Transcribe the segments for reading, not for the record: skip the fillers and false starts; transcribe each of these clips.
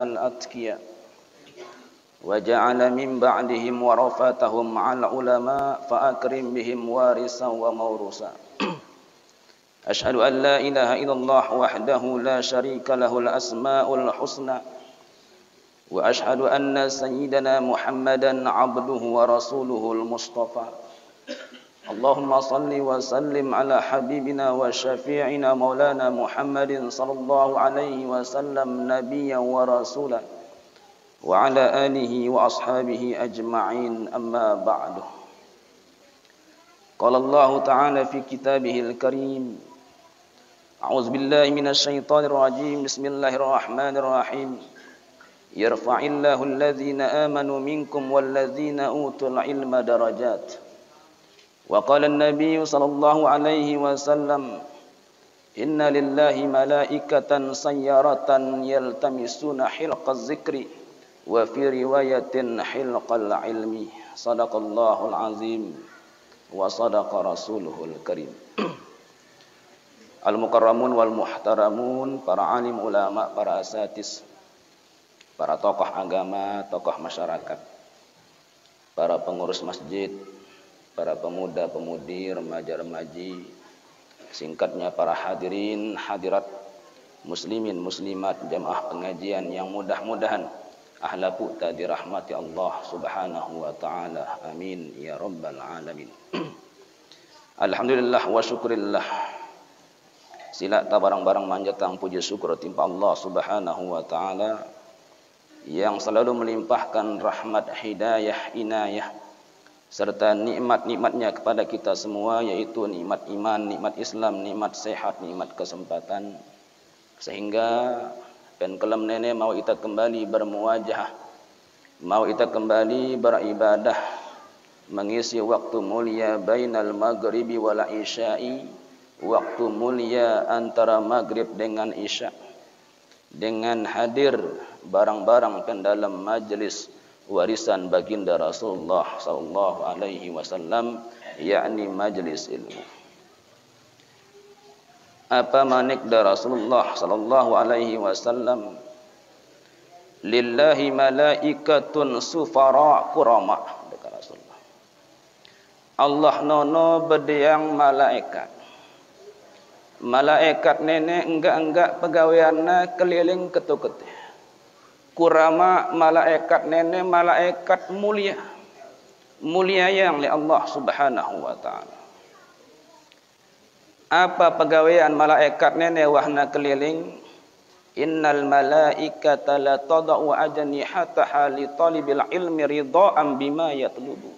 الأتقياء وجعل من بعدهم ورثتهم على العلماء فأكرم بهم وارثا وموروثا. أشهد أن لا إله إلا الله وحده لا شريك له الأسماء الحسنى وأشهد أن سيدنا محمدا عبده ورسوله المصطفى. اللهم صل وسلم على حبيبنا وشفيعنا مولانا محمد صلى الله عليه وسلم نبيا ورسولا وعلى آله وأصحابه أجمعين أما بعد. قال الله تعالى في كتابه الكريم: أعوذ بالله من الشيطان الرجيم بسم الله الرحمن الرحيم يرفع الله الذين آمنوا منكم والذين أوتوا العلم درجات. وقال النبي صلى الله عليه وسلم إن لله ملائكة سيارة يلتمسون حلق الذكر وفي رواية حلق العلم. صدق الله العظيم وصدق رسوله الكريم. Al-mukarramun wal muhtaramun, para alim ulama, para asatis, para tokoh agama, tokoh masyarakat, para pengurus masjid, para pemuda-pemudi, remaja-remaji, singkatnya para hadirin, hadirat, muslimin, muslimat, jamaah pengajian yang mudah-mudahan ahlaku tadi rahmati Allah subhanahu wa ta'ala. Amin ya rabbal alamin. Alhamdulillah wa syukurillah. Sila ta barang-barang manjatang puji syukur timpa Allah subhanahu wa ta'ala yang selalu melimpahkan rahmat, hidayah, inayah serta nikmat-nikmatnya kepada kita semua, yaitu nikmat iman, nikmat Islam, nikmat sehat, nikmat kesempatan, sehingga penkelam nenek mau kita kembali bermuwajah, mau kita kembali beribadah, mengisi waktu mulia bainal maghribi wal isya'i, waktu mulia antara maghrib dengan isya, dengan hadir barang-barang dalam majlis warisan baginda Rasulullah sallallahu alaihi wasallam, yakni majlis ilmu. Apa manikda Rasulullah sallallahu alaihi wasallam? Lillahi malaikatun sufara kurama, kata Rasulullah. Allah nono bediang malaikat. Malaikat nenek enggak pegawaianna keliling ketuk-ketih. Kurama malaikat nenek malaikat mulia, mulia yang oleh Allah subhanahu wa ta'ala. Apa pegawaian malaikat nenek wahna keliling? Innal malaikata la tada'u ajnihataha li talibil ilmi ridha'an bima yatlubu.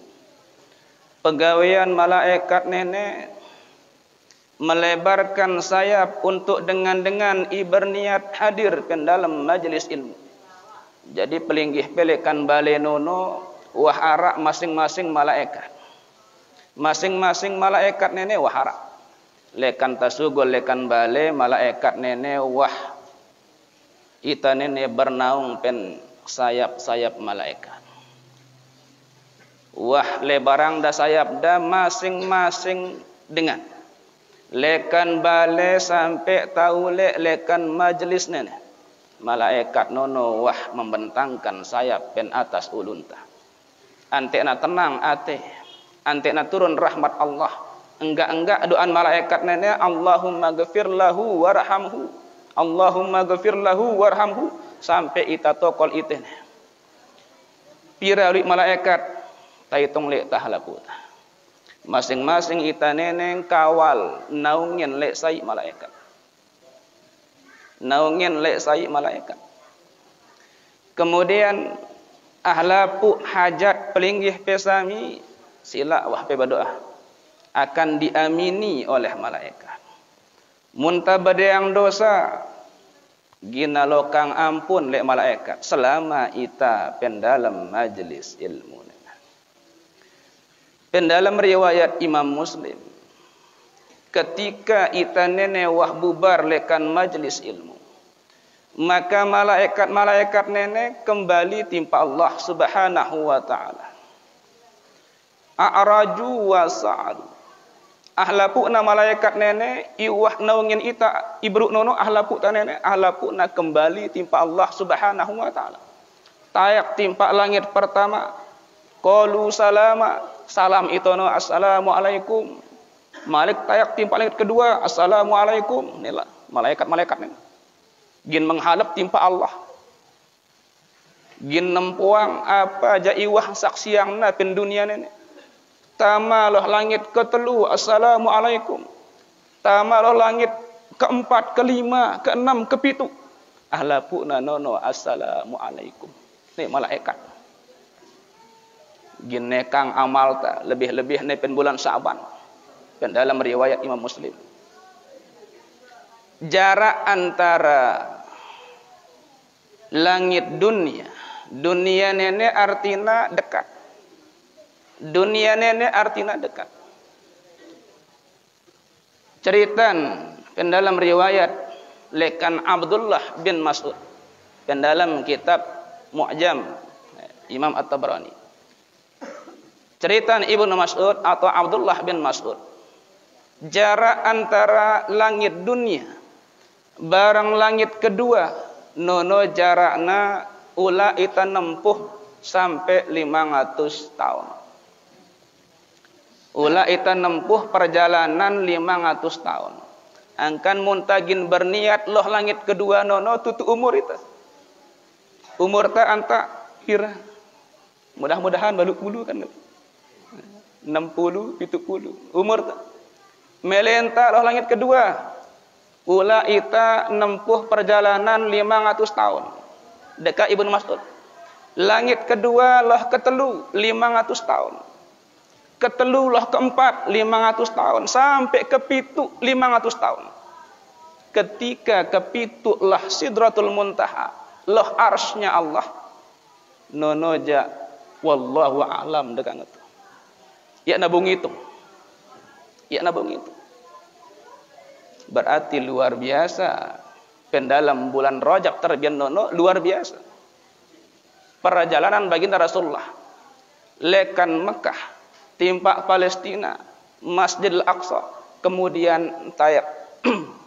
Pegawaian malaikat nenek melebarkan sayap untuk dengan berniat hadir ke dalam majlis ilmu. Jadi pelinggih pelekan balenono wah arak masing-masing malaikat. Masing-masing malaikat nenek wah arak. Lekan tasugul lekan bale malaikat nenek wah ita nenek bernaung pen sayap-sayap malaikat. Wah lebarang da sayap da masing-masing dengan lekan bale sampai tahu lekan majlis nenek. Malaikat nono wah membentangkan sayap pen atas ulunta. Antekna tenang ate, antekna turun rahmat Allah. Enggak doan malaikat nenek, Allahumma ghafir lahu warhamhu, Allahumma ghafir lahu warhamhu, sampai ita tokol itene. Pira ri malaikat taitung lek tahlaku. Masing-masing ita neneng kawal naungin lek sai malaikat. Naungin lek sai malaikat. Kemudian ahlapu hajat pelinggih pesami sila wah pe berdoa akan diamini oleh malaikat. Muntabade yang dosa gina lokang ampun lek malaikat selama ita pendalam majlis ilmu. Pendalam riwayat Imam Muslim, ketika ita nenek wah bubar lekan majlis ilmu, maka malaikat nenek kembali timpa Allah subhanahu wa ta'ala. A'raju wa sa'adu. ahlapu na malaikat nenek iwah naungin ita ibruk nono ahlapu ta nenek ahlapu na kembali timpa Allah Subhanahu wa taala. Tayak timpa langit pertama qalu salama salam itono assalamualaikum. Malik tayak timpa langit kedua assalamualaikum. Inilah malaikat-malaikat nenek. Gin menghalap timpa Allah. Gin nempuang apa aja iwah saksiang na pen dunia nenek. Tamaloh langit ketelu assalamualaikum. Tamaloh langit keempat, kelima, keenam, kepitu. Ahlapuna nono assalamualaikum. Nih malaikat. Gin nekang amal ta lebih-lebih ne pen bulan Sa'ban. Pen dalam riwayat Imam Muslim. Jarak antara langit dunia nenek artina dekat. Dunia nenek artina dekat. Ceritan pendalam riwayat lekan Abdullah bin Mas'ud pendalam kitab Mu'jam Imam At-Tabrani. Ceritan Ibnu Mas'ud atau Abdullah bin Mas'ud. Jarak antara langit dunia barang langit kedua nono jarakna ula ita nempuh sampai 500 tahun. Ula ita nempuh perjalanan 500 tahun. Angkan muntagin berniat loh langit kedua nono tutu umur itu. Umur ta anta kira. Mudah-mudahan baluk bulu kan. 60, 70 umur ta. Melenta loh langit kedua. Ula ita nempuh perjalanan 500 tahun. Dekat Ibnu Mas'ud. Langit kedua loh ketelu 500 tahun. Ketelu loh keempat 500 tahun sampai kepitu 500 tahun. Ketika kepitu lah Sidratul Muntaha, loh arsy-nya Allah. Nonoja wallahu a'lam dekat itu. Ya nabung itu. Ya nabung itu. Berarti luar biasa. Pendalam bulan Rajab terbian nono luar biasa. Perjalanan baginda Rasulullah lekan Mekah, timpak Palestina, Masjidil Aqsa, kemudian tayak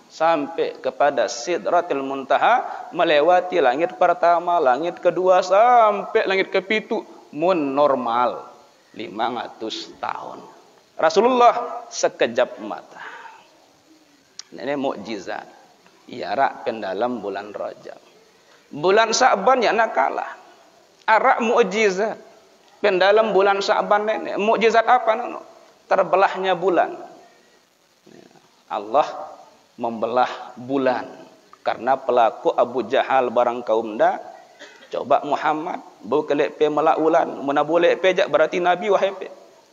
sampai kepada Sidratul Muntaha, melewati langit pertama, langit kedua sampai langit kepitu, mun normal 500 tahun. Rasulullah sekejap mata. Ini mukjizat. Iarak pendalam bulan Rajab. Bulan Sa'ban ya nak kalah. Arak mukjizat. Pendalam bulan Sa'ban ini. Mukjizat apa nono? Terbelahnya bulan. Allah membelah bulan. Karena pelaku Abu Jahal barang kaum dah. Coba Muhammad. Bau kelek pe melak bulan. Mana boleh pe jak berarti Nabi wahai pe.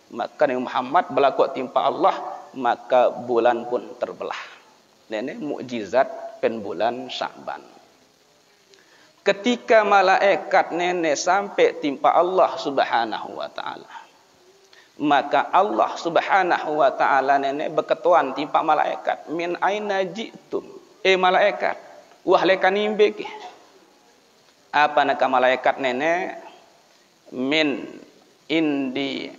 Maka Muhammad berlaku timpa Allah. Maka bulan pun terbelah. Ini mukjizat pen bulan Sa'ban. Ketika malaikat nenek sampai timpa Allah Subhanahu wa taala. Maka Allah Subhanahu wa taala nenek berketuan timpa malaikat, min aina ji'tum? Malaikat, wah lekan imbe ke. Apa nak malaikat nenek? Min indi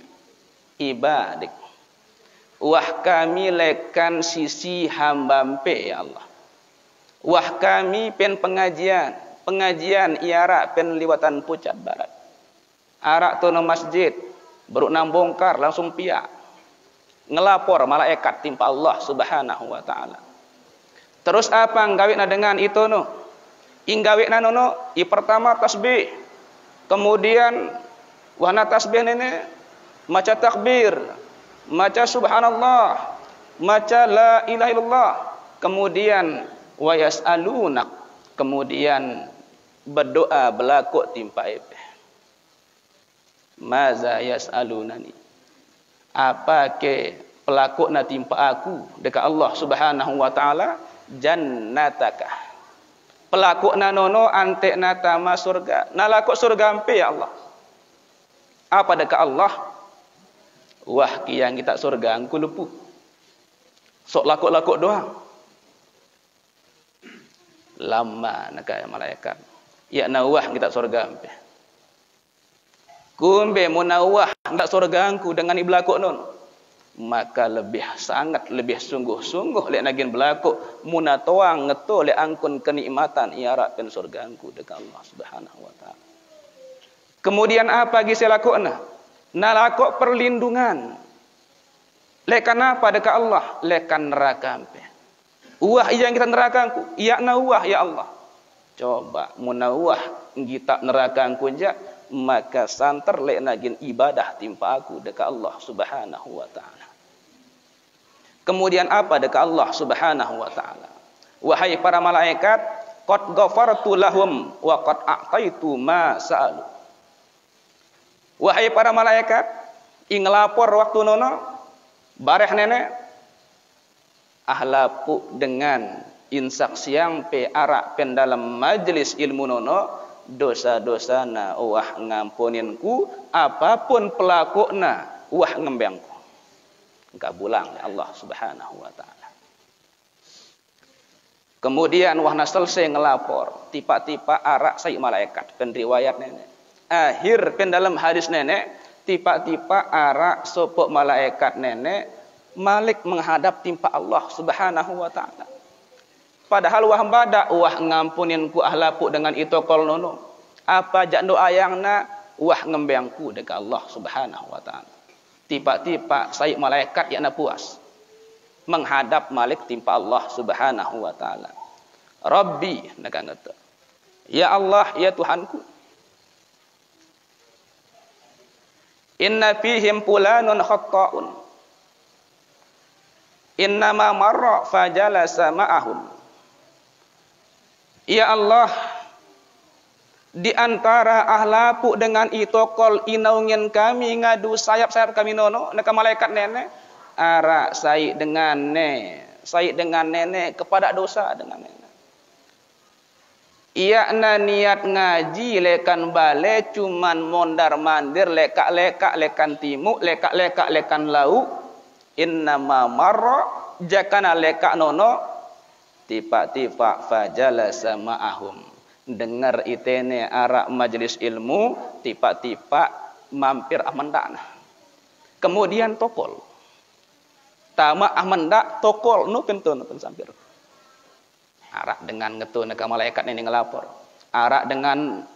ibadik. Wah kami lekan sisi hambampe ya Allah. Wah kami pen pengajian iara pen liwatan Pucat Barat. Arak tono masjid baru nambongkar langsung pia. Ngelapor malaikat timpa Allah Subhanahu wa taala. Terus apa nggawina dengan itu no? Inggawina nono i pertama tasbih. Kemudian wana tasbih nenek maca takbir. Maca subhanallah, maca la ilaha illallah, kemudian wa yas'alunak, kemudian berdoa berlaku timpa ipe. Maza yas'alunani? Apa ke pelaku na timpa aku dekat Allah Subhanahu wa taala? Jannataka. Pelaku na nono ante na tama surga. Nalaku surga ampe ya Allah. Apa dekat Allah? Wah kiang kita surga angku lepuh. Sok lakuk-lakuk doang. Lama nak malaikat. Ya nawah kita surga ampe. Kumbe munawah ndak surga angku dengan iblakuk non. maka lebih sungguh-sungguh lek nagin berlaku munatoang ngeto lek angkun kenikmatan iarak pen surgaku dekat Allah Subhanahu wa taala. Kemudian apa gisi lakukna? Nalakuk perlindungan. Lekan apa dekat Allah? Lekan neraka ampe. Wah yang kita nerakaku, iya na wah ya Allah. Coba munawah kita nerakaku aja, maka santer lek nagin ibadah timpa aku dekat Allah Subhanahu wa taala. Kemudian apa dekat Allah Subhanahu wa taala? Wahai para malaikat, qad ghafartu lahum wa qad a'taitu ma sa'alu. Wahai para malaikat, ing lapor waktu nono bareh nenek ahlapu dengan insak siang pe arak pen dalam majlis ilmu nono dosa-dosa na wah ngampuninku apapun pelakuna wah ngembangku. Engkau bulang ya Allah Subhanahu wa taala. Kemudian wah na selesai ngelapor tiba-tiba arak sai malaikat pen riwayat nenek. Akhir pen dalam hadis nenek tiba-tiba arak sopok malaikat nenek malik menghadap timpa Allah Subhanahu wa taala. Padahal wah bada wah ngampuninku ahlapu dengan itu kol nono. Apa jak doa yang na wah ngembangku dekat Allah Subhanahu wa taala. Tiba-tiba saya malaikat yang na puas menghadap malik timpa Allah Subhanahu wa taala. Rabbi nak kata. Ya Allah ya Tuhanku. Inna fihim fulanun khatta'un. Innama marra fajalasa ma'ahum. Ya Allah, di antara ahlapu dengan itokol inaungin kami ngadu sayap-sayap kami nono neka malaikat nenek ara sai dengan nenek kepada dosa dengan nenek. Ia na niat ngaji lekan bale cuman mondar mandir lekak-lekak lekan timuk lekak-lekak lekan lauk innama marra jakana lekak nono tiba-tiba fajalasa ma'ahum dengar itene arak majlis ilmu tiba-tiba mampir amandana kemudian tokol tama amanda tokol nu pentun sampir arak dengan ngetu neka malaikat ini ngelapor arak dengan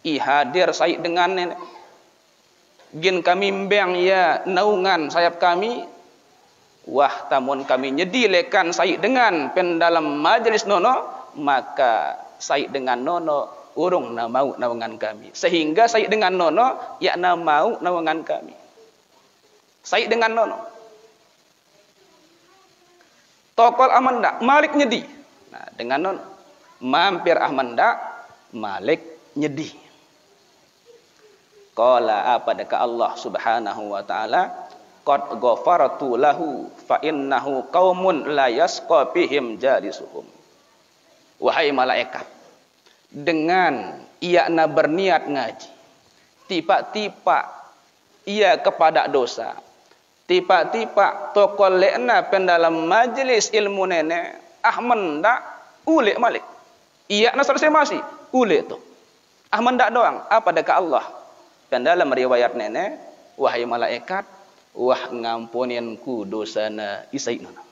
ihadir saik dengan nenek gin kami mbeng ya naungan sayap kami wah tamun kami nyedilekan saik dengan pen dalam majlis nono maka saik dengan nono urung na mau naungan kami sehingga saik dengan nono ya na mau naungan kami saik dengan nono tokol amanda malik nyedi. Nah, dengan non mampir ahmanda malik nyedi. Qala apa dekat Allah Subhanahu wa taala qad ghafartu lahu fa innahu qaumun la yasqa bihim jalisuhum. Wahai malaikat, dengan ia na berniat ngaji, tiba-tiba ia kepada dosa, tiba-tiba tokol lekna pen dalam majlis ilmu nenek Ahmanda ulek malik. Iya na selesai masih ulek tu. Ahmanda doang. Apa dekat Allah? Dan dalam riwayat nenek, wahai malaikat, wah ngampuninku dosana isai nono.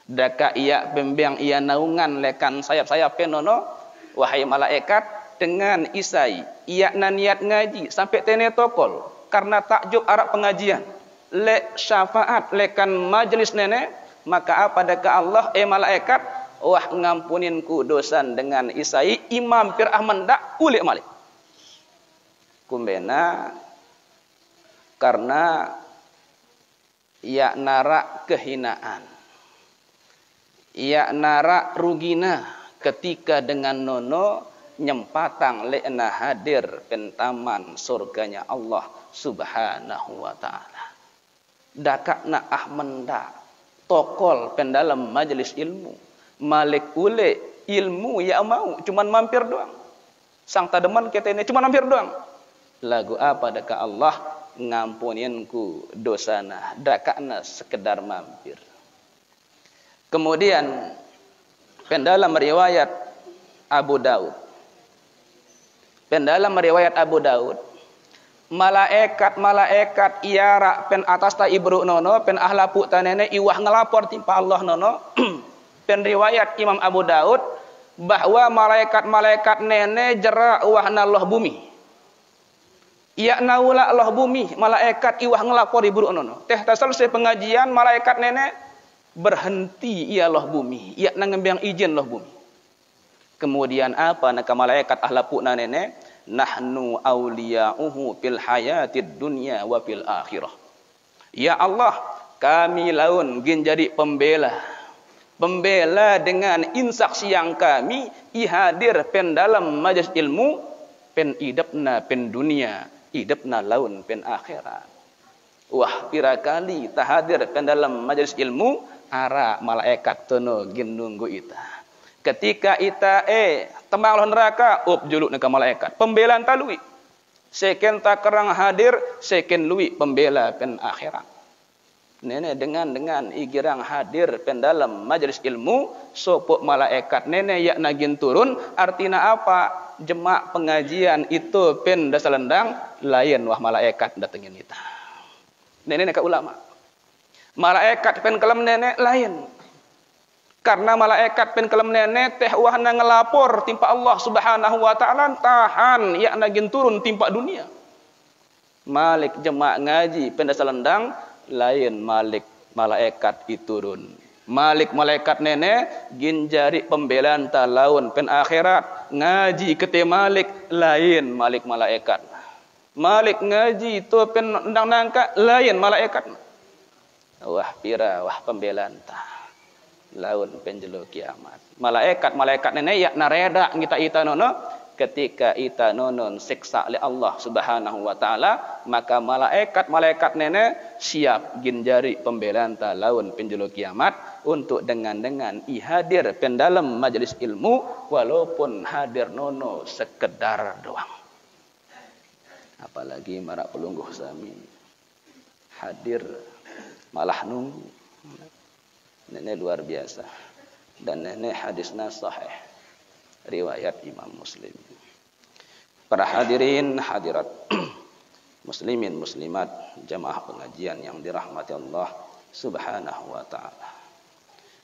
Daka iya bembang iya naungan lekan sayap-sayap nono, wahai malaikat dengan isai iya na niat ngaji sampai tene tokol karena takjub arak pengajian. Le syafaat lekan majlis nenek maka apa dekat Allah malaikat wah ngampuninku dosan dengan isai imam pir ahmanda ulik malik kumbena karena ya nara kehinaan ya nara rugina ketika dengan nono nyempatang le'na hadir pentaman surganya Allah Subhanahu wa taala dakakna ahmanda tokol pendalam majelis ilmu malik ule ilmu ya mau cuman mampir doang sang tademan kita ini cuman mampir doang lagu apa dekat Allah ngampuninku dosana dakakna sekedar mampir. Kemudian pendalam riwayat Abu Daud malaikat iara pen atas ta ibru nono pen ahlapu tanene iwah ngelapor timpa Allah nono. Pen riwayat Imam Abu Daud bahwa malaikat nene jera uah nallah bumi. Ia naula Allah bumi, malaikat iwah ngelapor ibru nono. Teh ta selesai pengajian malaikat nene berhenti ia Allah bumi. Ia nangembiang izin Allah bumi. Kemudian apa nak malaikat ahlapu nene? Nahnu awliya'uhu fil hayatid dunya wa fil akhirah. Ya Allah, kami laun gin jadi pembela dengan insaksian kami ihadir pen dalam majelis ilmu pen idapna pen dunia, idapna laun pen akhirat. Wah, pira kali tahadir pen dalam majelis ilmu ara malaikat tono gin nunggu ita. Ketika ita tembang loh neraka, juluk neka malaikat. Pembelaan ta lui. Seken tak kerang hadir, seken lui pembela pen akhirat. Nenek dengan igirang hadir pen dalam majelis ilmu, sopok malaikat nenek yak nagin turun, artinya apa? Jemak pengajian itu pen dasalendang, lain wah malaikat datengin kita. Nenek ka ulama. Malaikat pen kelam nenek lain. Karena malaikat pen kelam nenek teh wahna ngelapor timpa Allah Subhanahu wa taala tahan yak nagin turun timpa dunia. Malik jemak ngaji pen dasalendang lain malik malaikat iturun. Malik malaikat nenek gin jari pembelaan ta laun pen akhirat ngaji kete malik lain malik malaikat. Malik ngaji tu pen ndang nangka lain malaikat. Wah pira wah pembelaan ta. Laun penjelo kiamat. Malaikat nenek yak nareda kita ita nono ketika ita nonon siksa oleh Allah Subhanahu wa taala, maka malaikat nenek siap gin jari pembelaan ta laun penjelo kiamat untuk dengan ihadir pen dalam majelis ilmu walaupun hadir nono sekedar doang. Apalagi marak pelungguh sami hadir malah nunggu. Nenek luar biasa. Dan nenek hadisnya sahih. Riwayat Imam Muslim. Para hadirin hadirat. Muslimin muslimat. Jamaah pengajian yang dirahmati Allah Subhanahu wa ta'ala.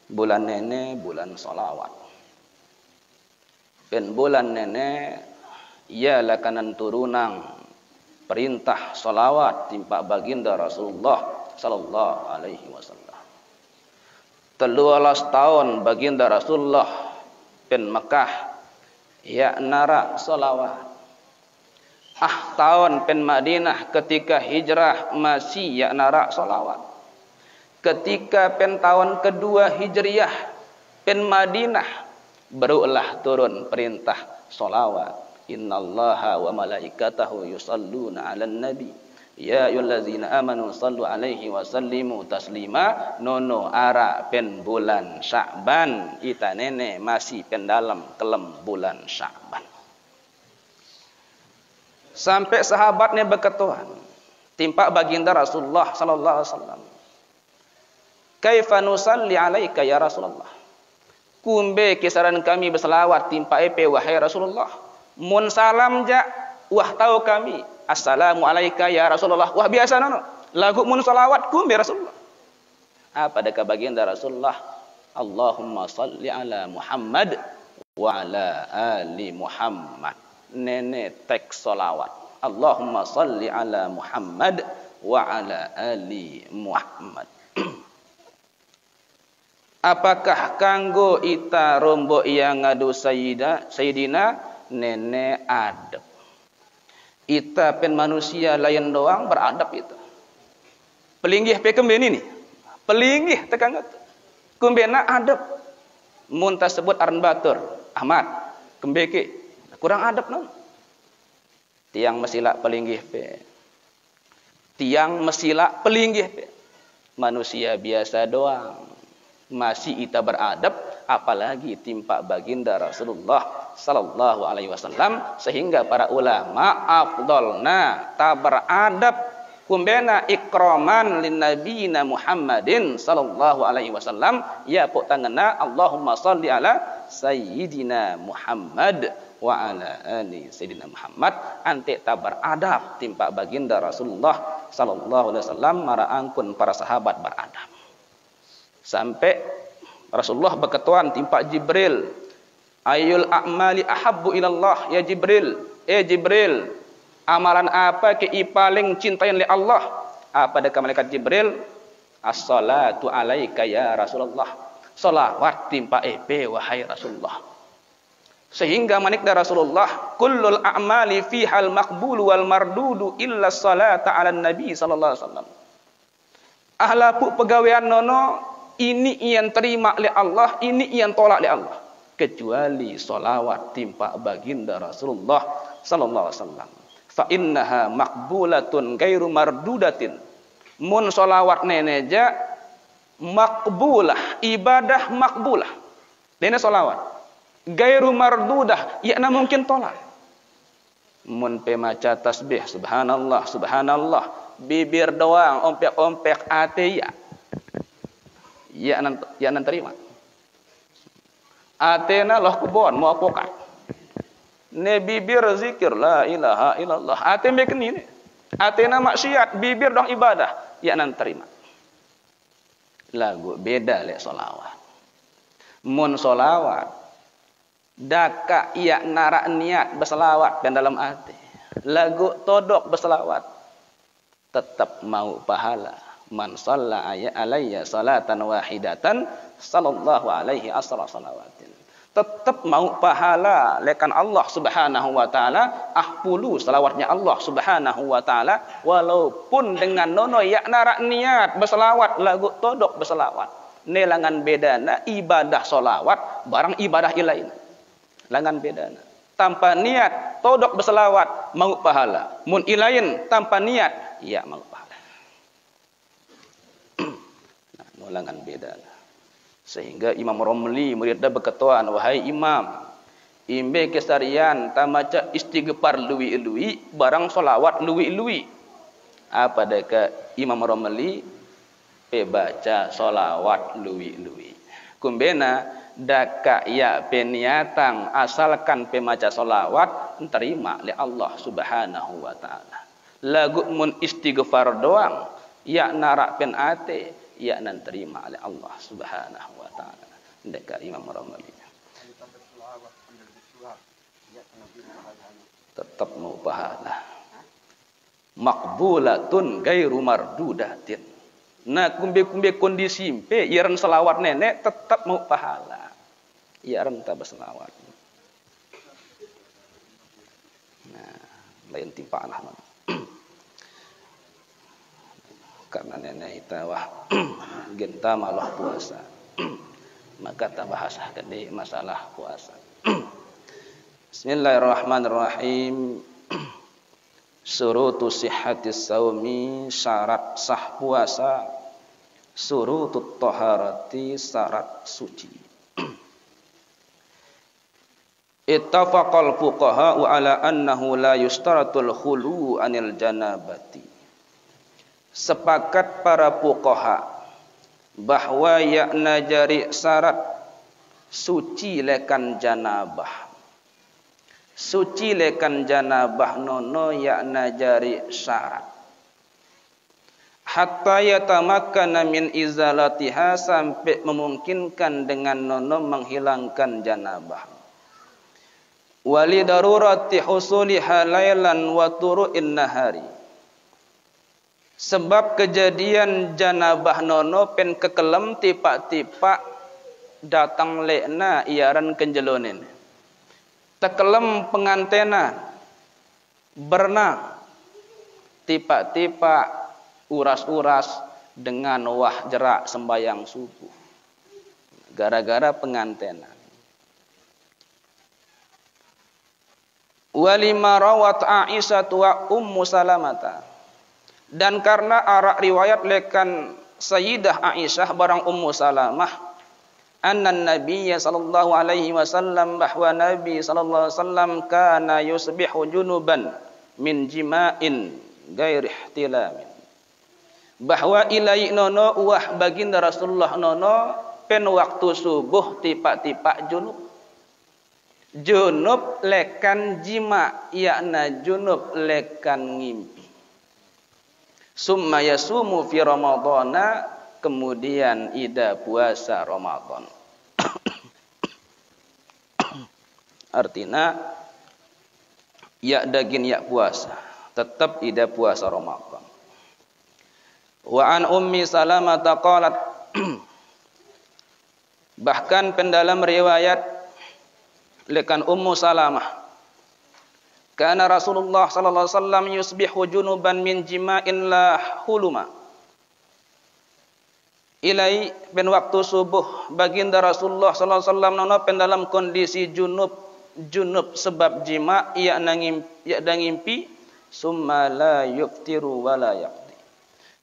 Bulan nenek bulan salawat. Dan bulan nenek ialah kanan turunang perintah salawat timpa baginda Rasulullah sallallahu alaihi wasallam. 13 tahun baginda Rasulullah pen Mekah ya nara salawat. Tahun pen Madinah ketika hijrah masih ya nara salawat. Ketika pen tahun kedua hijriah pen Madinah barulah turun perintah salawat. Innallaha wa malaikatahu yusalluna 'alan nabi. Ya ayyuhallazina amanu sallu alaihi wa sallimu taslima. Nono ara pen bulan Sya'ban ita nene masih pen dalam kelem bulan Sya'ban. Sampai sahabatnya berketuhan timpa baginda Rasulullah sallallahu alaihi wasallam. Kaifa nusalli alaika ya Rasulullah? Kumbe kisaran kami berselawat timpa epe wahai Rasulullah. Mun salam ja wah tahu kami assalamu alaika ya Rasulullah. Wah biasa nono. Lagu mun salawat kumbe Rasulullah. Apa deka baginda Rasulullah? Allahumma salli ala Muhammad wa ala ali Muhammad. Nenek tek salawat. Allahumma salli ala Muhammad wa ala ali Muhammad. Apakah kanggo ita rombo yang ngadu Sayyidina nenek adab. Ita pen manusia lain doang beradab itu. Pelinggih pe kembeni ni. Pelinggih tekan kata. Kembena adab. Mun tersebut aran batur Ahmad kembeke kurang adab non. Tiang mesila pelinggih pe. Tiang mesila pelinggih pe. Manusia biasa doang. Masih ita beradab apalagi timpa baginda Rasulullah sallallahu alaihi wasallam, sehingga para ulama afdalna ta beradab kumbena ikraman lin nabiyina Muhammadin sallallahu alaihi wasallam ya pok tangena Allahumma shalli ala sayyidina Muhammad wa ala ali sayyidina Muhammad ante tabar adab timpa baginda Rasulullah sallallahu alaihi wasallam mara angkun para sahabat beradab. Sampai Rasulullah berketuan timpa Jibril, ayyul a'mali ahabbu ilallah ya Jibril, Jibril, amalan apa ke paling cintain oleh Allah? Apa dekat malaikat Jibril? As-salatu alaika ya Rasulullah. Salawat timpa wahai Rasulullah. Sehingga manikda Rasulullah, kullul a'mali fihal maqbulu wal mardudu illa salata ala nabi sallallahu alaihi wasallam. Ahlapu pegawaian nono, ini yang terima oleh Allah, ini yang tolak oleh Allah. Kecuali solawat timpa baginda Rasulullah sallallahu alaihi wasallam. Fa innaha maqbulatun gairu mardudatin. Mun solawat neneja makbulah, ibadah makbulah. Dene solawat. Gairu mardudah, yakna mungkin tolak. Mun pemaca tasbih, subhanallah, subhanallah, bibir doang, ompek-ompek ate ya nan terima. Atena loh kebon, mau apokat. Ne bibir zikir, la ilaha illallah. Ate meken ini. Atena maksiat, bibir dong ibadah, ya nan terima. Lagu beda lek solawat. Mun solawat, daka ia narak niat berselawat dan dalam hati. Lagu todok berselawat. Tetap mau pahala. Man shalla alayya salatan wahidatan sallallahu alaihi asra salawatin. Tetap mau pahala lekan Allah subhanahu wa ta'ala. Ahpulu salawatnya Allah subhanahu wa ta'ala. Walaupun dengan nono ya narak niat berselawat. Lagu todok berselawat. Nelangan bedana ibadah solawat barang ibadah ilain. Langan bedana. Tanpa niat todok berselawat mau pahala. Mun ilain tanpa niat ya mau pahala. Nah, langan bedana. Sehingga Imam Romli muridnya berketuan, wahai Imam, imbe kesarian tamaca istighfar luwi-luwi barang solawat luwi-luwi. Apa deka Imam Romli baca solawat luwi-luwi. Kumbena daka ya peniatang asalkan pemaca solawat terima oleh Allah subhanahu wa ta'ala. Lagu mun istighfar doang ya narak pen ate ya nan terima oleh Allah subhanahu wa ta'ala. Daka Imam Ramli tetap mau pahala. Makbulatun gairu mardudatin. Nah kumbe-kumbe kondisi mpe iaran selawat nenek tetap mau pahala. Iaran tak berselawat. Nah, lain timpaan lah. Karena nenek kita wah genta malah puasa. Maka tak bahas gede masalah puasa. Bismillahirrahmanirrahim. Surutu sihhatis saumi, syarat sah puasa. Surutut taharati, syarat suci. Ittafaqal fuqaha ala annahu la yustaratul khulu anil janabati. Sepakat para fuqaha bahwa yakna jari syarat suci lekan janabah. Suci lekan janabah nono yakna jari syarat. Hatta yatamakkana min izalatiha, sampai memungkinkan dengan nono menghilangkan janabah. Wali darurati husuliha lailan wa turu'in nahari. Sebab kejadian janabah nono pen kekelem tipak-tipak datang lekna iaran kenjelonin. Tekelem pengantena berenang tipak-tipak uras-uras dengan wah jerak sembayang subuh. Gara-gara pengantenan. Walima rawat Aisyah wa Ummu Salamata. Dan karena arak riwayat lekan Sayyidah Aisyah barang Ummu Salamah, anna Nabiya sallallahu alaihi wasallam, bahwa Nabi sallallahu alaihi wasallam kana yusbihu junuban min jima'in ghairi ihtilamin. Bahwa ilai nono wah baginda Rasulullah nono pen waktu subuh tipak-tipak junub. Junub lekan jima, yakna junub lekan ngimpi. Summa yasumu fi ramadhana, kemudian ida puasa Ramadan. Artinya ya daging ya puasa, tetap ida puasa Ramadan. Wa an Ummi Salamah qalat bahkan pendalam riwayat lekan Ummu Salamah, kana Rasulullah sallallahu alaihi wasallam yusbihu junuban min jima'in la huluma. Ilai pen waktu subuh baginda Rasulullah sallallahu alaihi wasallam nono pen dalam kondisi junub sebab jima ia ngimpi summa la yuftiru wa la yaqdi.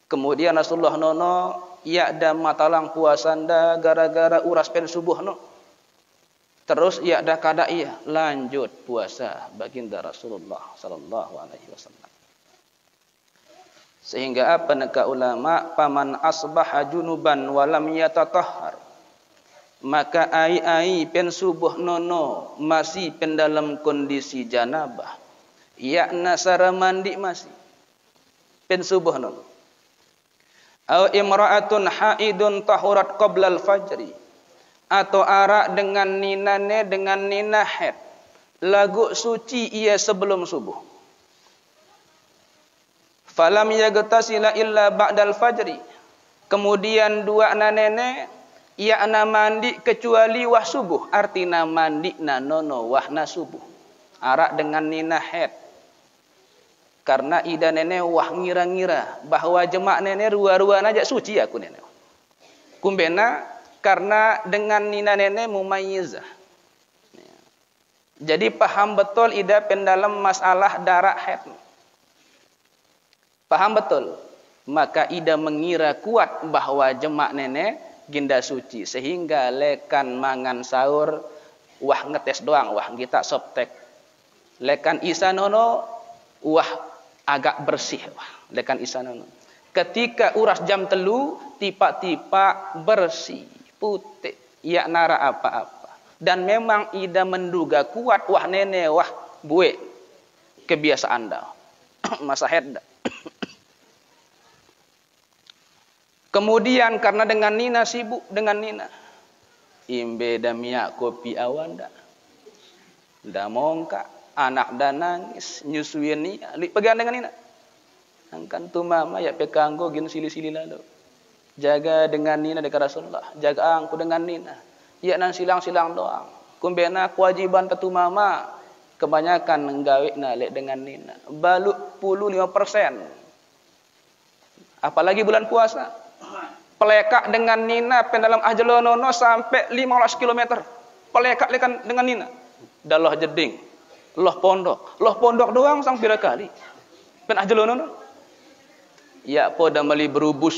Kemudian Rasulullah nono ia da matalang puasanda gara-gara uras pen subuh no. Terus ia da kada ia lanjut puasa baginda Rasulullah sallallahu alaihi wasallam. Sehingga apa neka ulama, paman asbaha junuban walam yatatahhar, maka ai pen subuh nono masih pen dalam kondisi janabah, yakna sara mandi masih pen subuh nono. Au imra'atun haidun tahurat qabla al-fajri, atau arak dengan ninane dengan nina haid, lagu suci ia sebelum subuh. Falam yagtasila illa ba'dal fajri, kemudian dua nanene yakna mandi kecuali wah subuh, artina mandi na nono wahna subuh. Arak dengan nina haid, karena ida nene wah ngira-ngira bahwa jemak nene ruah-ruah aja suci aku nene. Kumbena karena dengan nina nene mumayyizah. Jadi paham betul ida pendalam masalah darah haid. Paham betul. Maka ida mengira kuat bahwa jemak nene ginda suci, sehingga lekan mangan sahur wah ngetes doang, wah kita soptek. Lekan isanono wah agak bersih, wah lekan isanono. Ketika uras jam telu tipa-tipa bersih, putih, ya nara apa-apa. Dan memang ida menduga kuat wah nene wah bue kebiasaan dah. Masa haid dah. Kemudian karena dengan nina sibuk dengan nina, imbe damia kopi awanda, dah mongka anak dan nangis nyusuin ni, pegang dengan nina, angkan tu mama ya pekanggo gin sili-sili lalu, jaga dengan nina dekat Rasulullah, jaga angku dengan nina, ya nan silang-silang doang, kumbena kewajiban tetu mama, kebanyakan nggawe nalek dengan nina, baluk 5%, apalagi bulan puasa. Pelekak dengan nina pen dalam ajlonono sampai 15 km. Pelekak lekan dengan nina. Dalah jeding, loh pondok doang sang pira kali. Pen ajlonono. Ya poda meli berubus,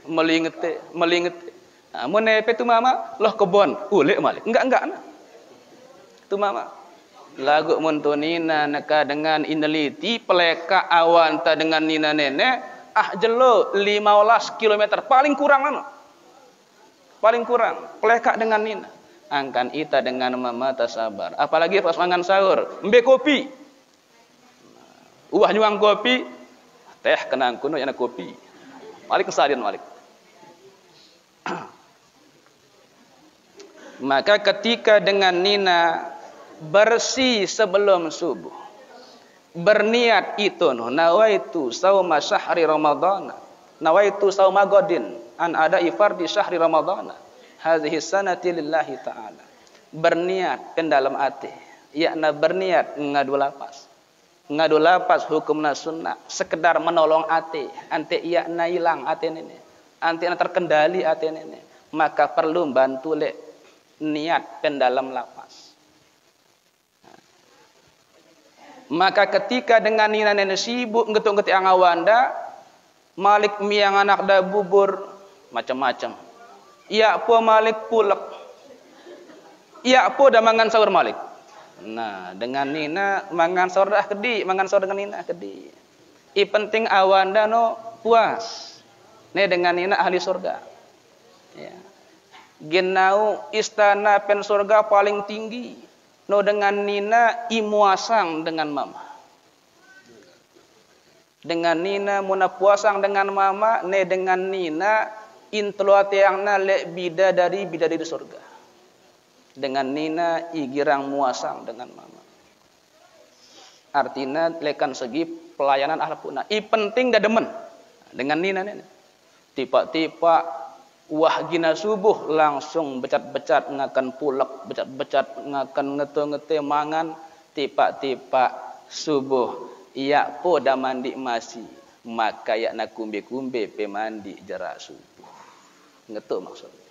melingete. Nah, menepe tu mama, loh kebon, ulek malik. Enggak nah. Tu mama. Lagu muntunina neka dengan ineliti pelekak awan ta dengan nina nenek. Jelo 15 km paling kurang mana? Paling kurang pelekak dengan nina. Angkan ita dengan mama tasabar. Apalagi pas mangan sahur, embe kopi. Uah nyuang kopi, teh kenang kuno yana kopi. Malik kesadian malik. Maka ketika dengan nina bersih sebelum subuh, berniat itu nawaitu sauma syahri ramadhana, nawaitu sauma godin an ada fardi syahri ramadhana hadhihi sanati lillahi ta'ala. Berniat pen dalam ati, yakna berniat ngadu lapas hukumna sunnah, sekedar menolong ati ante yakna hilang ati nene, ante terkendali ati nene, maka perlu bantu le niat pen dalam lapas. Maka ketika dengan nina nenek sibuk ngetuk-ngetik angawanda, malik miang anak da bubur macam-macam. Iya po malik pulek. Iya po da mangan sahur malik. Nah, dengan nina mangan sahur dah kedi, mangan sahur dengan nina kedi. I penting awanda no puas. Ne dengan nina ahli surga. Ya. Ginau istana pen surga paling tinggi. no dengan nina imuasang dengan mama. Dengan nina muna puasang dengan mama, ne dengan nina intloatiangna le bidadari di surga. Dengan nina igirang muasang dengan mama. Artinya lekan segi pelayanan ahlakuna. I penting dah demen dengan nina nene. Tiba-tiba wah gina subuh langsung becat-becat ngakan pulak, becat-becat ngakan ngete-ngete mangan. Tiba-tiba subuh iya po dah mandi masih, maka ya nak kumbe-kumbe pe mandi jarak subuh. Ngetu maksudnya.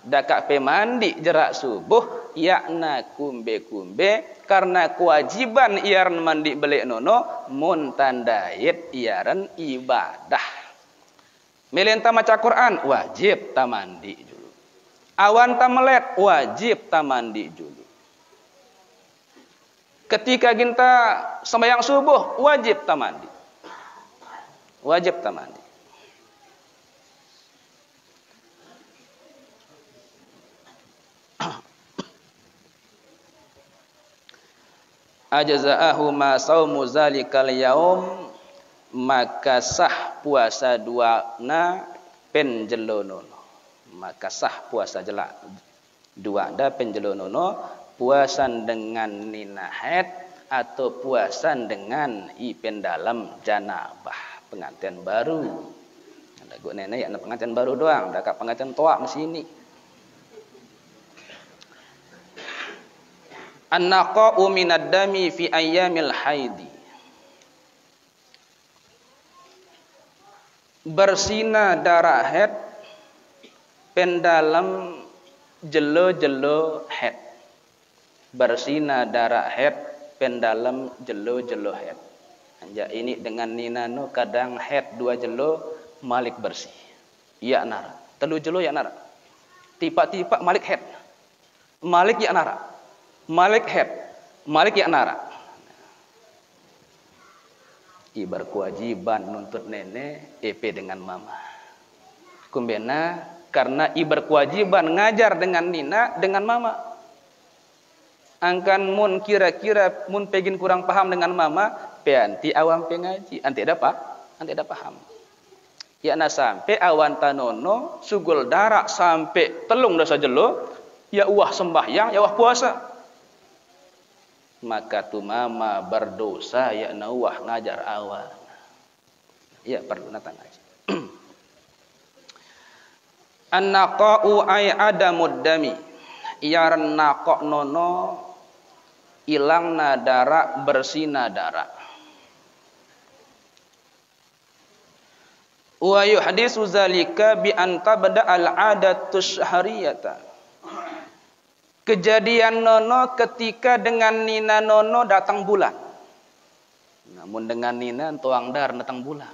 Dakak pe mandi jarak subuh ya nak kumbe-kumbe karena kewajiban iaran mandi balik nono mun tandait iaran ibadah. Melenta maca Quran wajib ta mandi dulu. Awan ta melek wajib ta mandi dulu. Ketika kita sembahyang subuh wajib ta mandi. Wajib ta mandi. Ajza'ahu ma saumu zalikal yaum, maka sah puasa dua na penjelonono. Maka sah puasa jelak dua da penjelonono, puasan dengan nina haid atau puasan dengan ipen dalam janabah, pengantin baru. Ada gua nenek yang pengantin baru doang, dak pengantin tua mesini. An-naqa'u minad dami fi ayyamil haidi. Bersina darah haid pendalam jelo-jelo haid. Bersina darah haid pendalam jelo-jelo haid. Anja ini dengan ninano kadang haid 2 jelo malik bersih. Ya nara. 3 jelo ya nara. Tiba-tiba malik haid. Malik ya nara. Malik head, malik ya nara. Ibar kewajiban nuntut nenek, EP dengan mama. Kumbena karena ibar kewajiban ngajar dengan nina, dengan mama. Angkan mun kira-kira mun pegin kurang paham dengan mama, pe anti awam pe ngaji, anti ada paham. Ya na sampai awan tanono sugul darak sampai telung dosa jelo, ya uah sembahyang, ya uah puasa. Maka tu mama berdosa ya nawah ngajar awan. Ya perlu natang ngaji. An-naqa'u ay adamud dami. Iaran naqo' nono ilang nadara bersih nadara. Wa yuhadisu zalika bi anta bada al-adatus syahriyata. Kejadian nono ketika dengan nina nono datang bulan. Namun dengan nina tuang dar datang bulan.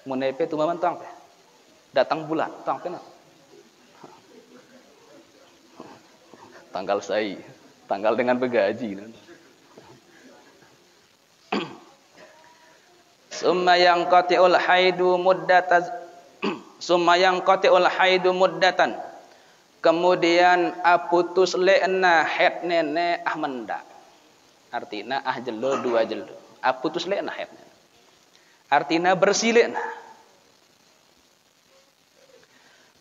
Mun epe tu maman tuang pe. Datang bulan, tuang pe na. Tanggal sai, tanggal dengan begaji. Summa yanqati'ul haidu muddatan. Summa yanqati'ul haidu muddatan. Kemudian aputus le'na haid nene ahmenda. Artinya jelo 2 jelo. Aputus le'na haid nene. Artinya bersih le'na.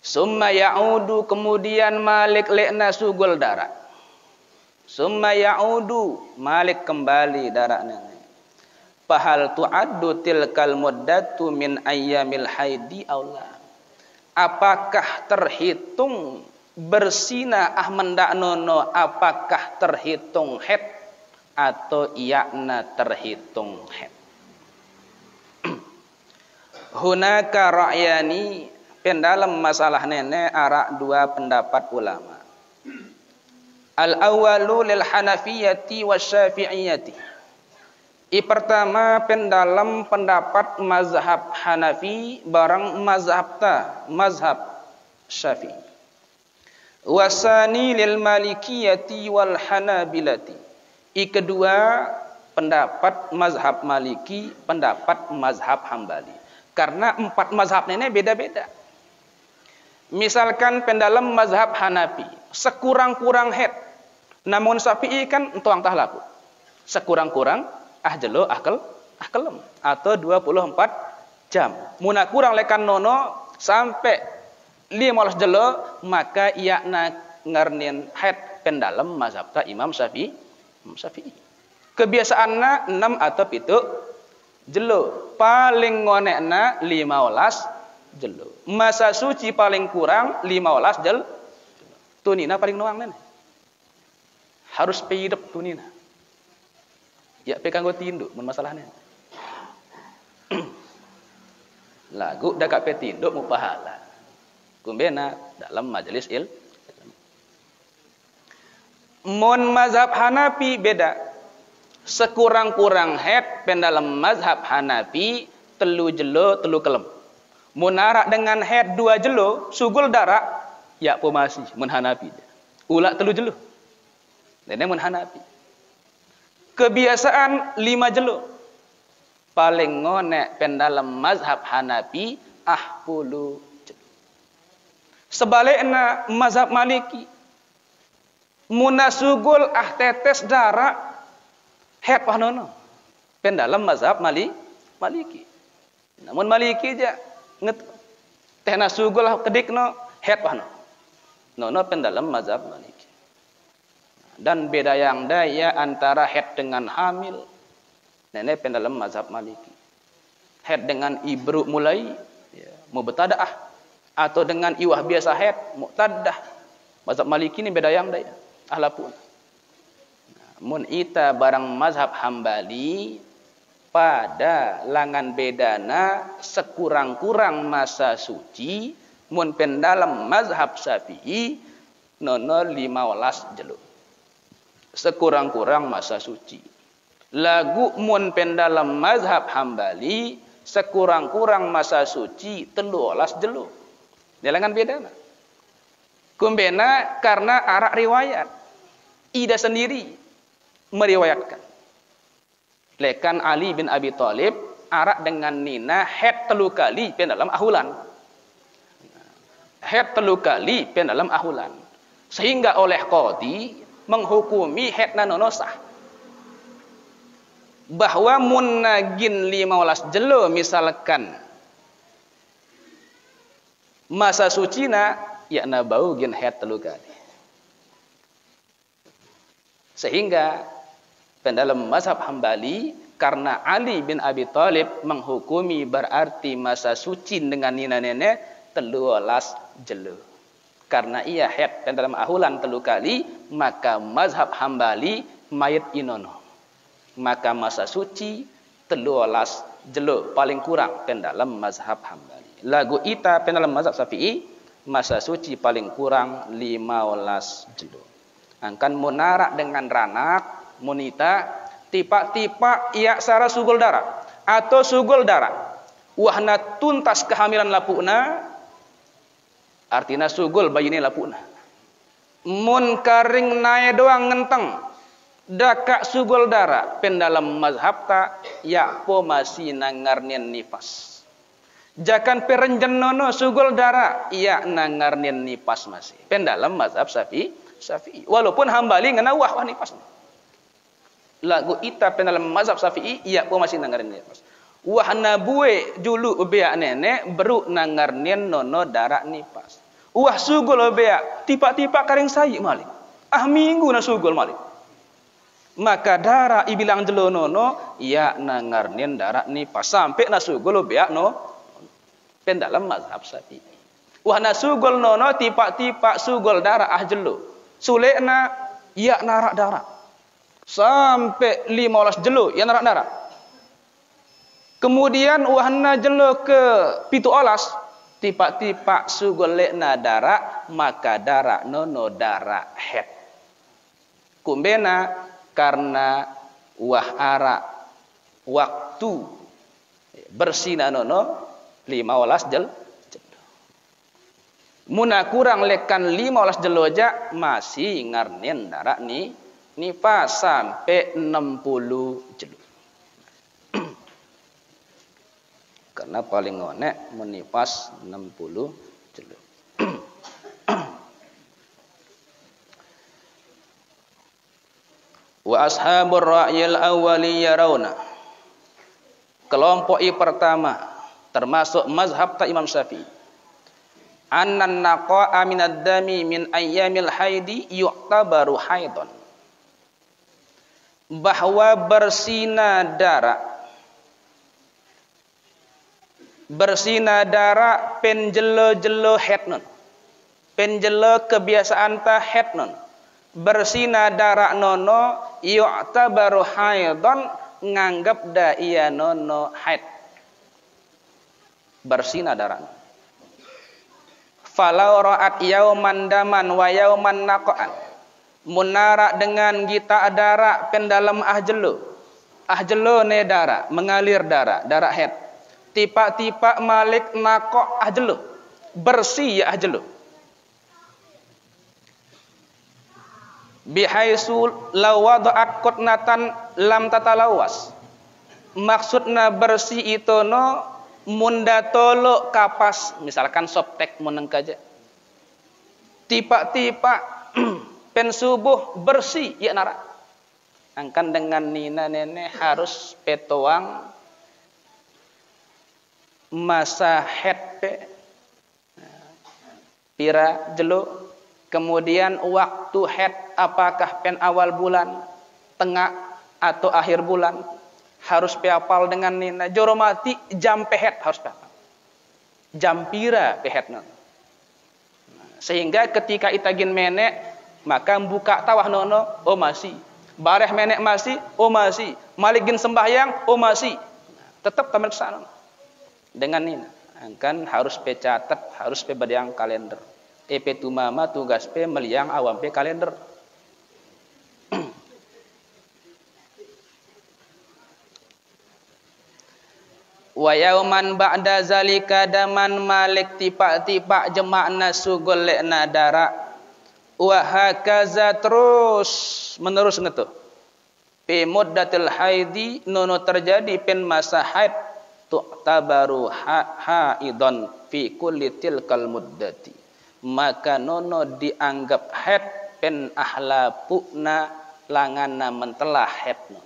Summa ya'udu kemudian malik le'na sugul darah. Summa ya'udu malik kembali darah nene. Fahal tu'addu tilkal muddatu min ayyamil haidi aula. Apakah terhitung bersina ahmenda nono apakah terhitung haid atau iyakna terhitung haid? Hunaka ra'yani pendalam masalah nene arak 2 pendapat ulama. Al-awwalu lil Hanafiyyati wasyafi'iyyati. Pertama pendalam pendapat mazhab Hanafi barang mazhab Syafi'i. Wasani lil Malikiyati wal Hanabilati. Kedua pendapat mazhab Maliki, pendapat mazhab Hambali. Karena 4 mazhab ini beda-beda. Misalkan pendalam mazhab Hanafi, sekurang-kurang haid Namun Syafi'i kan tuang tah laku. Sekurang-kurang jelo kelem atau 24 jam. Muna kurang lekan nono sampai 15 jelo maka ia ngarnin haid pendalem mazhab ta Imam Syafi'i. Kebiasaanna 6 atau 7 jelo. Paling ngonekna 15 jelo. Masa suci paling kurang 15 jelo. Tunina paling noang nene. Harus pidep tunina. Ya pegang go tinduk mun masalahnya. Lagu dak pe tinduk mu pahala. Kumbena dalam majelis mun mazhab Hanafi beda. Sekurang-kurang haid pendalam mazhab Hanafi 3 jelo 3 kelem. Mun arak dengan haid 2 jelo sugul darak ya po masih mun Hanafi. Ulah 3 jelo. Dene mun Hanafi. Kebiasaan 5 jelo. Paling ngonek pendalam mazhab Hanafi 10 jelo. Sebaliknya mazhab Maliki. Munasugul tetes darak haid pahnono. Pendalam mazhab Maliki. Namun Maliki aja nget teh nasugul kedikno haid pahno. Nono pendalam mazhab Maliki. Dan beda yang daya antara haid dengan hamil. Nenek pendalam mazhab Maliki. Haid dengan ibru mulai mubtadaah atau dengan iwah biasa haid muqtaddah. Mazhab Maliki ini beda yang daya. Ahlapun. Mun ita barang mazhab Hambali pada langan bedana sekurang-kurang masa suci mun pendalam mazhab Syafi'i nono 15 jelo. Sekurang-kurang masa suci. Lagu mun pendalam mazhab Hambali sekurang-kurang masa suci 13 jelo. Delangan bedana. Kumbena karena arak riwayat. Ida sendiri meriwayatkan. Lekan Ali bin Abi Thalib arak dengan Nina haid 3 kali pendalam ahulan. Haid 3 kali pendalam ahulan. Sehingga oleh qadhi menghukumi haid nanono sah. Bahwa mun nagin 15 jelo misalkan masa sucina yakna bau gin haid 3 kali. Sehingga pendalam mazhab Hambali karena Ali bin Abi Thalib menghukumi berarti masa suci dengan nina nenek 13 jelo. Karena ia haid pendalam ahulan 3 kali, maka mazhab Hambali mayit inono. Maka masa suci 13 jelo paling kurang pendalam mazhab Hambali. Lagu ita pendalam mazhab Syafi'i masa suci paling kurang 15 jelo. Angkan munarak dengan ranak munita tipa-tipa ia sara sugul darah atau sugul darah wahna tuntas kehamilan lapuna artina sugul bayine lapuna mun karing nae doang ngenteng dakak sugul darah pendalam mazhab ta ya po masih nangarnian nifas jakan perenjen nono sugul darah ia nangarnian nifas masih pendalam mazhab Syafi'i walaupun Hambali ngena wah nifas lagu ita pendalam mazhab Syafi'i ia po masih nangarnian nifas wah nabue julu ubea nenek beru nangarnian nono darah nifas wah sugul ubea tiba-tiba karing sayi malik minggu na sugul malik maka darah ibilang jelo nono ia nangarnian darah nifas sampai na sugul ubea no pendalam mazhab Syafi'i wah na sugul nono tiba-tiba sugul darah jelo sulekna ia narak darah sampai 15 jelo ia narak darah. Kemudian wahna jelo ke 17 tiba-tiba sugul lekna darah maka darah nono darah haid. Kumbena karena wah arak waktu bersina nono 15 jelo. Muna kurang lekan 15 jelo aja masih ngarnin darah nifas sampai 60 jelo. Karena paling ngonek menifas 60 jelo. wa ashabur ra'yil awwali yarawna. Kelompok pertama termasuk mazhab ta Imam Syafi'i. Annan naqa'a minad dami min ayyamil haidi yu'tabaru haidon. Bahwa bersina darah penjelo-jelo haid nun. Penjelo kebiasaan ta haid nun. Bersina darah nono yu'tabaru haidon, nganggap da iya nono haid. Bersina darah. Falau ra'at yauman daman wa yauman naqa'an. Munara dengan gita darah pendalam ahjelo ne darah, mengalir darah haid. Tipa-tipa malik naqo' ahjelo, bersih ya ahjelo. Bihaisul lawada'at qutnatan lam tatalawas. Maksudna bersih itu no munda tolo kapas, misalkan soptek muneng kaja. Tipa-tipa pensubuh bersih ya nara. Angkan dengan nina nenek harus petoang masa haid pira jelo, kemudian waktu haid apakah pen awal bulan, tengah atau akhir bulan, harus peapal dengan nina. Joro mati jam pehet harus peapal. Jam pira pehet. Sehingga ketika itagin menek, maka buka tawah nono, oh masih. Bareh menek masih, oh masih. Maligin sembahyang, oh masih. Tetap tamat kesana. Dengan nina. Kan harus pecatat, harus pebadiang kalender. EP tu mama tugas pe meliang awam pe kalender. Wa yauman ba'da zalika daman malik tipa-tipa jemakna sugol lekna dara. Wa hakaza terus menerus ngetu. Fi muddatil haidi nono terjadi pen masa haid tu'tabaru haidon fi kulli tilkal muddati. Maka nono dianggap haid pen ahlapuna langana mentelah haid nono.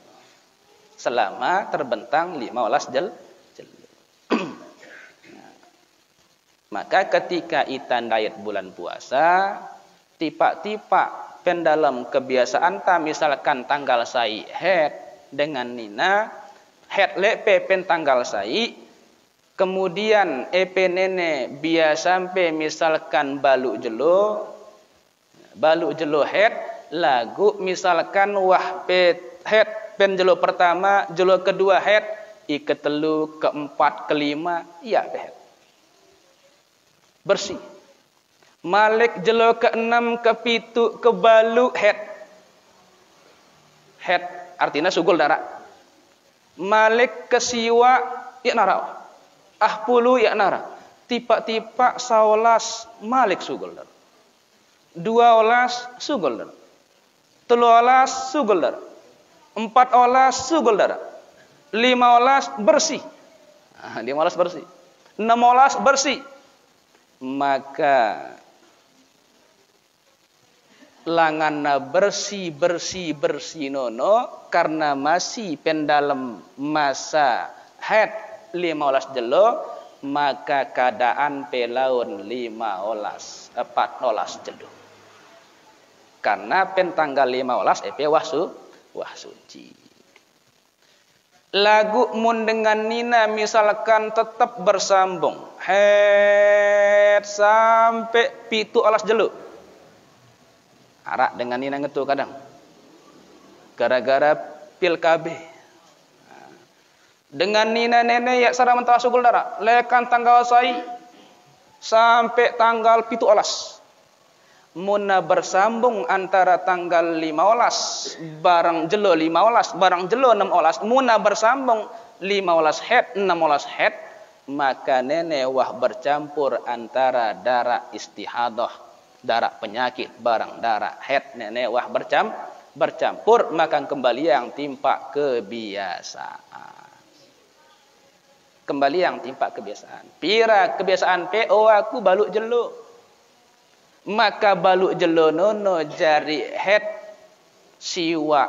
Selama terbentang 15 jel. Maka ketika itan diet bulan puasa, tipa-tipa pendalam kebiasaan ta misalkan tanggal sai haid dengan nina, haid lepe pen tanggal sai, kemudian epe nene biasa sampai misalkan balu jelo haid, lagu misalkan wah pe haid pen jelo pertama, jelo kedua haid, iketelu, keempat, kelima, iya haid. Bersih. Malik jelo ke-6, ke-7, ke-8 haid. Haid artinya sugul darah. Malik kesiwa ya nara. Ahpulu ya nara. Tipa-tipa 11 malik sugul darah. 12 sugul darah. 13 sugul darah. 14 sugul darah. 15 bersih. 15 bersih. 16 bersih. Maka langana bersih nono karena masih pendalam masa haid 15 jelo, maka keadaan pelaun 14 jelo. Karena pen tanggal 15 epe wah suci. Lagu mun dengan nina misalkan tetap bersambung haid sampai 17 jelo. Arak dengan nina ngetu kadang. Gara-gara pil KB. Dengan nina nenek ya sarang mentah sugul darah. Lekan tanggal sai sampai tanggal 17. Muna bersambung antara tanggal 15 barang jelo 16 barang jelo 16 muna bersambung 15 haid 16 haid, maka nenek wah bercampur antara darah istihadah, darah penyakit barang darah haid, nenek wah bercampur, maka kembali yang timpa kebiasaan. Kembali yang timpa kebiasaan. Pira kebiasaan PO aku baluk jelo. Maka baluk jelo nono jari haid siwa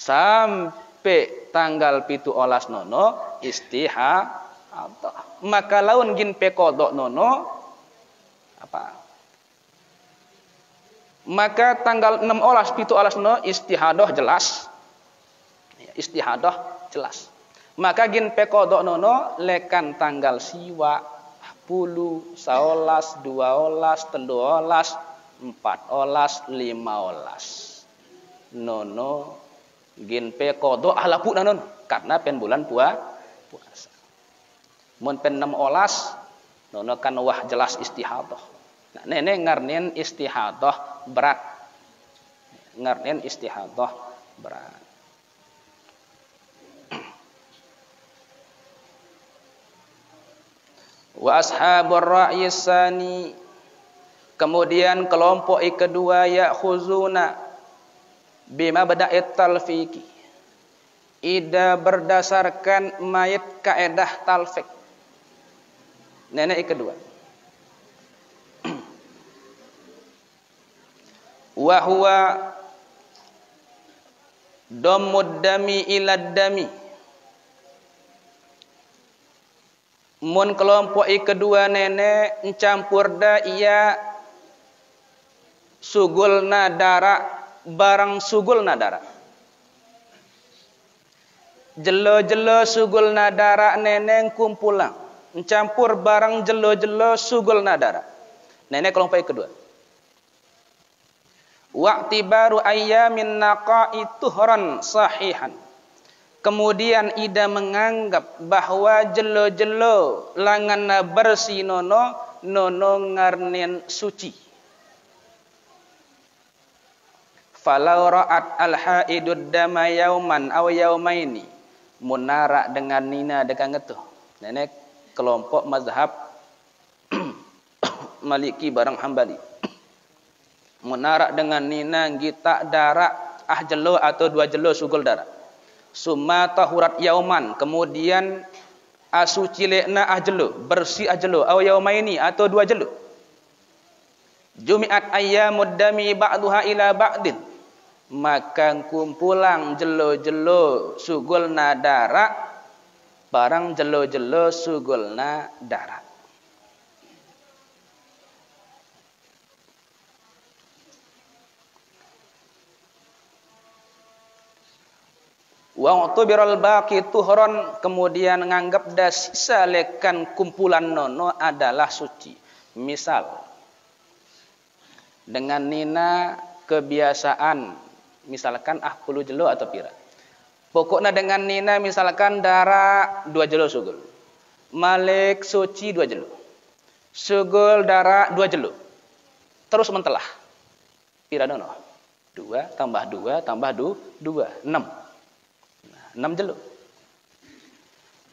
sampai tanggal 17 nono istihadah. Maka laun gin pe kodok nono apa? Maka tanggal 16 17 nono istihadah jelas. Istihadah jelas. Maka gin pe kodok nono lekan tanggal siwa 10, 11, 12, 13, 14, 15. Nono gin pe kodok halapu nanon karena pen bulan puasa. Mun pen 16 nono kan wah jelas istihadah. Nah, nenek ngarnin istihadah berat. Ngarnin istihadah berat. Wa ashabur ra'yi tsani, kemudian kelompok kedua ya'khuzuna bima bada'it talfiqi, ida berdasarkan mayat kaedah talfiq. Nenek kedua. Wa huwa dhammud dami ila dami. Mun kelompok kedua nenek campur da ia sugulna dara barang sugulna dara. Jelo-jelo sugulna dara nenek kumpulang campur barang jelo-jelo sugulna dara. Nenek kelompok kedua. Wa'tibaru ayyamin naqa'i tuhran sahihan. Kemudian ida menganggap bahwa jelo-jelo langanna bersih nono ngarnen suci. Falau ra'at al-haidud dama yauman aw yaumaini, munara dengan nina dengan ngetuh. Nenek kelompok mazhab Maliki barang Hambali. Munara dengan nina gita dara jelo atau 2 jelo sugul dara. Summa tahurat yauman, kemudian asuci lekna jelo, bersih jelo, aw yaumaini atau 2 jelo. Jumi'at ayyamud dami ba'duha ila ba'din, maka kumpulang jelo-jelo sugulna dara barang jelo-jelo sugulna dara. Wa utubiral baqi tuhron, kemudian nganggap da sisa lekan kumpulan nono adalah suci. Misal dengan nina kebiasaan misalkan 10 jelo atau pira. Pokoknya dengan nina misalkan darah 2 jelo sugul. Malik suci 2 jelo. Sugul darah 2 jelo. Terus mentelah. Pira nono? 2 tambah 2 tambah 2 6. 6 jelo.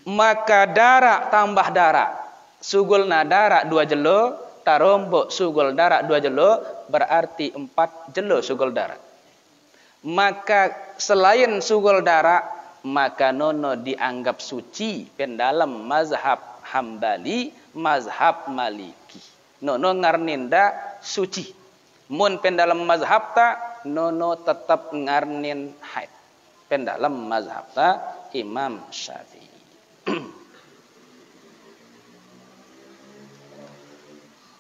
Maka darah tambah darah sugulna darah 2 jelo tarombok sugul darah 2 jelo berarti 4 jelo sugul darah. Maka selain sugul darah maka nono dianggap suci pendalam mazhab Hambali, mazhab Maliki. Nono ngarninda suci. Mun pendalam mazhab ta nono tetap ngarnin haid. Pendalam mazhab ta Imam Syafi'i.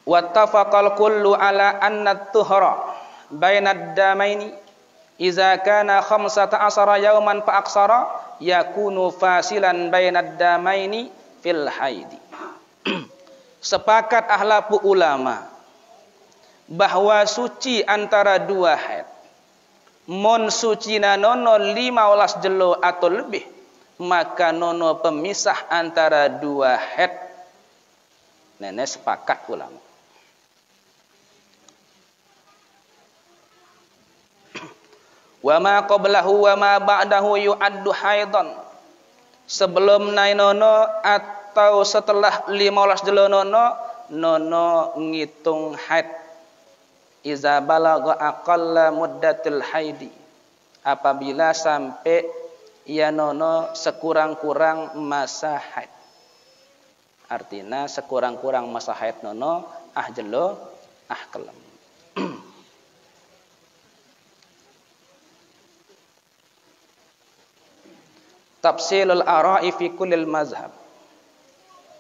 Wattafaqal kullu ala anna at-tuhra bainad damaini idza kana 15 yawman fa aksara yakunu fasilan bainad damaini fil haidi. Sepakat ahlapu ulama bahwa suci antara 2 haid. Mon suci na nono 15 jelo atau lebih, maka nono pemisah antara 2 haid. Nenek sepakat ulama. Wa ma qablahu wa ma ba'dahu yu'addu haidan. Sebelum nai nono atau setelah 15 jelo nono ngitung haid. Iza balagha aqalla muddatil haidi, apabila sampai ya nono sekurang-kurang masa haid. Artinya sekurang-kurang masa haid nono jelo kelam. Tafsilul ara'i fi kullil mazhab.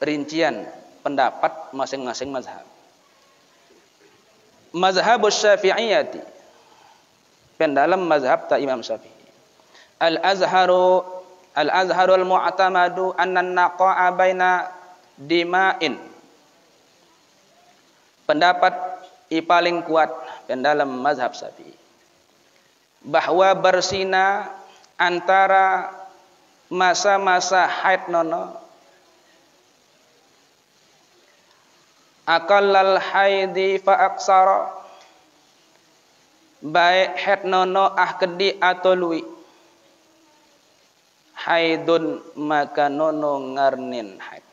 Rincian pendapat masing-masing mazhab. Mazhabus Syafi'iyyati. Pendalam mazhab ta Imam Syafi'i. Al-azharul mu'tamadu anna naqa'a baina dima'in. Pendapat paling kuat pendalam mazhab Syafi'i bahwa bersina antara masa-masa haid nono aqallal haidi fa aksara, baik haid nono kedi atau lui haidun maka nono ngarnin haid,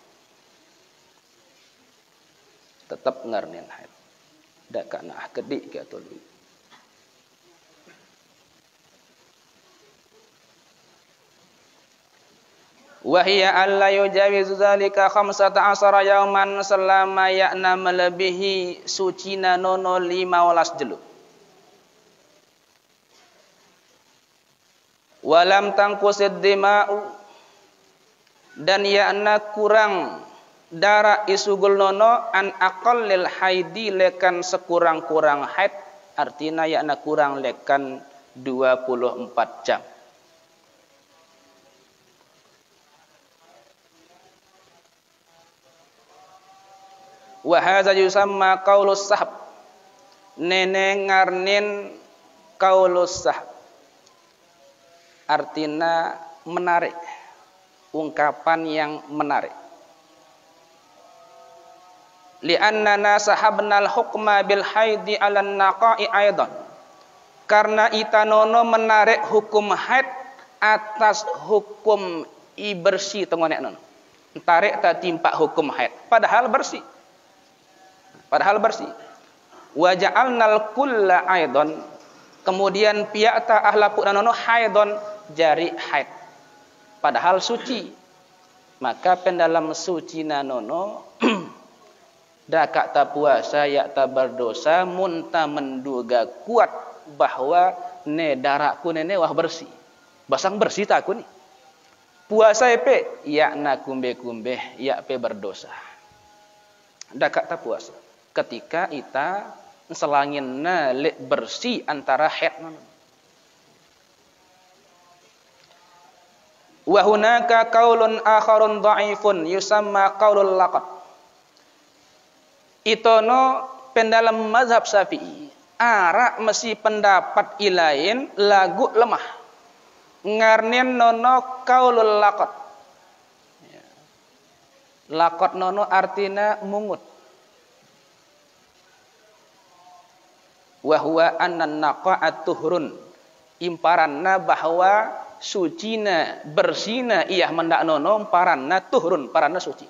tetap ngarnin haid dak kana kedi ke atau lui. Wahia alla yujawizu zalika 15 yauman selama yakna melebihi sucina nono 15 jelu. Walam tangkusid dima'u, dan yakna kurang darah isugul nono an aqallil haidi lekan sekurang-kurang haid, artinya yakna kurang lekan 24 jam. Wa hadza yusamma qaulus sahab, nene ngarnin qaulus sahab, artinya menarik, ungkapan yang menarik. Li'annana sahabnal hukma bil haidi 'alan naqa'i aidan, karena itanono menarik hukum haid atas hukum bersih tengonek nono. Tarik tak timpak hukum haid padahal bersih. Wa ja'alnal kulla aidan, kemudian pihak ta ahlapuk nono haidon jari haid padahal suci. Maka pendalam suci nanono dakak ta puasa yak ta berdosa munta menduga kuat bahwa ne darakku nene wah bersih. Basang bersih tak aku ni. Puasa epe yak na kumbe-kumbe yak pe berdosa. Dakak ta puasa ketika ita selangin na lek bersih antara haid nanono. Wa hunaka qaulun akharun dha'ifun yusamma qaulul laqad. Itono pendalam mazhab Syafi'i arak mesi pendapat ilain lagu lemah. Ngarnin nono qaulul laqad. Laqad nono artina mungut. Wa huwa annan naqa'at tuhrun, imparanna bahwa sucina bersina iyah mendak nono paranna tuhrun, paranna suci.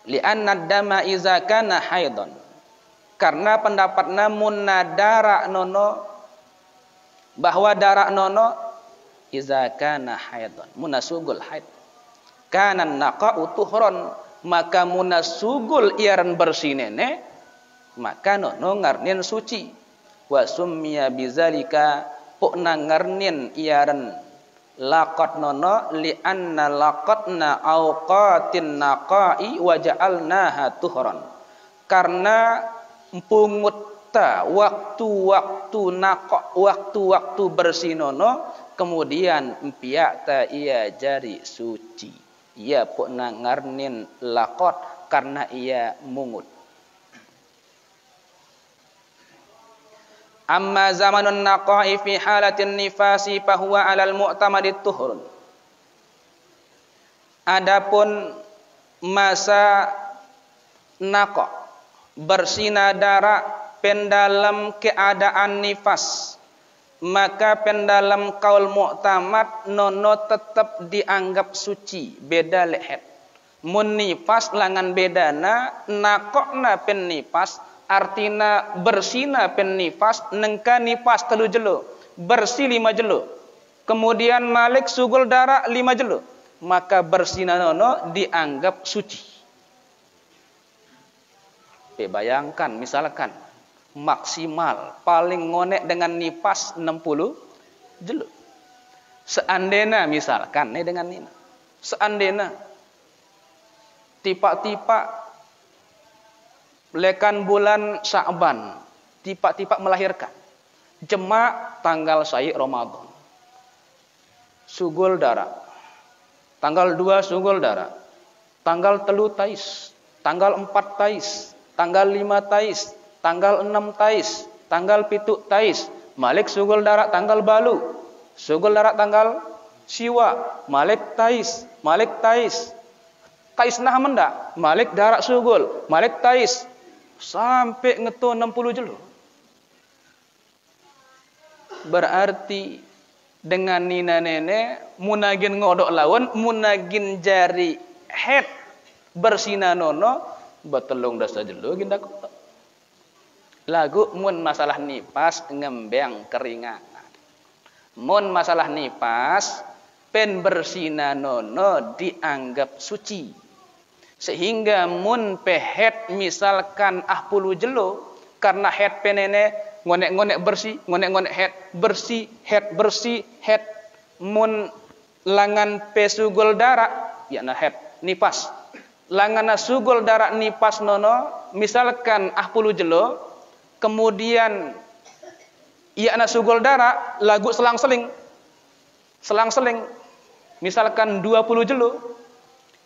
Li'anna dama iza kana haidon, karena pendapatna munna darak nono bahwa darak nono iza kana haidon munasugul haid kana naqa'u tuhron, maka munasugul iaran bersinene maka nono ngarnin suci. Wa summiya bizalika pokna ngarnin iaran laqad nono li'anna laqadna awqatin naqai wa ja'alnaha tuhran, karena pungutta waktu-waktu naqa, waktu-waktu bersinono kemudian empiak ta ia jari suci. Ia pokna ngarnin laqad karena ia mungut. Amma zamanun naqa'i fi halatin nifasi fahuwa 'alal mu'tamadit tuhurun. Adapun masa naqa, bersina darah pendalam keadaan nifas, maka pendalam kaul mu'tamad nono tetap dianggap suci, beda lehet. Mun nifas langan bedana naqokna pen nifas, artina bersina pen nifas, nengka nifas 3 jelo, bersih 5 jelo. Kemudian malik sugul darah 5 jelo, maka bersina nono dianggap suci. Bayangkan misalkan maksimal paling ngonek dengan nifas 60 jelu. Seandainya misalkan nih dengan ini, seandainya tiba-tiba lekan bulan Sya'ban, tiba-tiba melahirkan, jema tanggal sayi Ramadan, sugul dara, tanggal 2 sugul dara, tanggal 3 tais, tanggal 4 tais, tanggal 5 tais, tanggal 6 tais, tanggal 7 tais, malik sugul dara tanggal balu, sugul dara tanggal siwa, malik tais, tais nah menda, malik dara sugul, malik tais, sampai ngeto 60 jelo. Berarti dengan nina nenek munagin ngodok lawan, munagin jari head bersina nono betelung dasa jelo ginda kota. Lagu mun masalah nipas ngembang keringan. Mun masalah nipas pen bersina nono dianggap suci. Sehingga mun pehet misalkan 10 jelo karena head penene ngonek-ngonek bersih, ngonek-ngonek head bersih, head mun langan pesugol darah ya na head nipas. Langan sugol darah nipas nono misalkan 10 jelo kemudian iya na sugol darah lagu selang-seling misalkan 20 jelo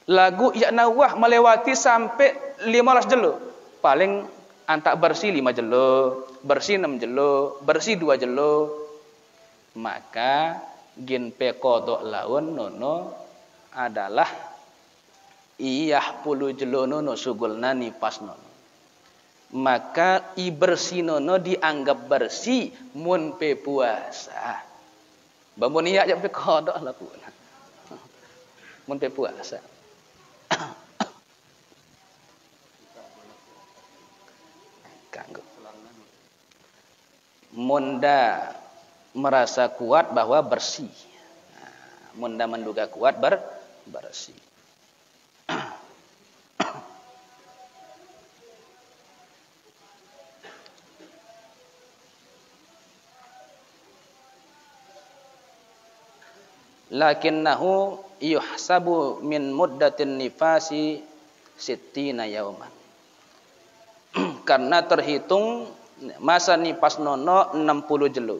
lagu iya na wah melewati sampai 15 jelo paling antak bersih 5 jelo, bersih 6 jelo, bersih 2 jelo, maka gin pe kodok lawan nono adalah iyah 10 jelo nono sugulna nipas nono. Maka i bersih nono dianggap bersih mun pe puasa. Bamun iya aja pe kodok lah pun. Mun pe puasa. Kanggo. Munda merasa kuat bahwa bersih. Munda menduga kuat bersih. Lakinnahu yuhsabu min muddatin nifasi sittina yauman. Karena terhitung masa nipas nono 60 jelo.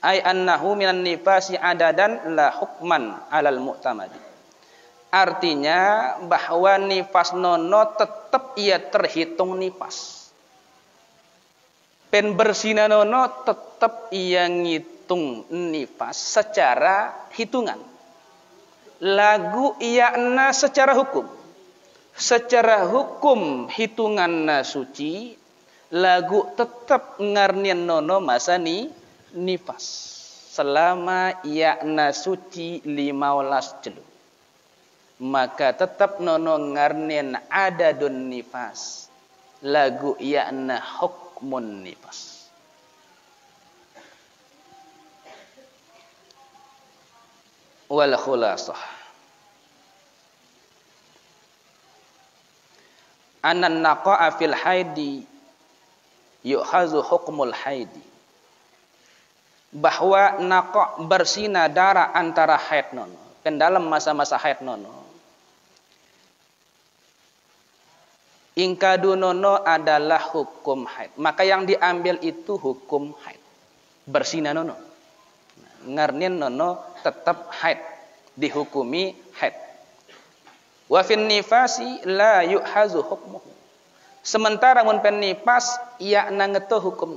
Ai annahu minan nifasi adadan la hukman alal mu'tamadi. Artinya bahwa nifas nono tetap ia terhitung nifas. Pen bersina nono tetap ia ngitung nifas secara hitungan. Lagu ia na secara hukum. Secara hukum hitungan na suci, lagu tetap ngarnian nono masa nifas. Selama ia na suci 15 jelo. Maka tetap nono ngarnian adadun nifas. Lagu ia na hukmun nifas. Wal khulasah. Anan naqa'a fil haidi yu'khazu hukmul haidi. Bahwa naqa' bersina darah antara haid nono. Kan dalam masa-masa haid nono. Ingkadu nono adalah hukum haid. Maka yang diambil itu hukum haid. Bersina nono. Ngarnin nono tetap haid. Dihukumi haid. Wa fin nifasi la yu'hazu hukmuhu. Sementara mun pen nifas ia nangeto hukum.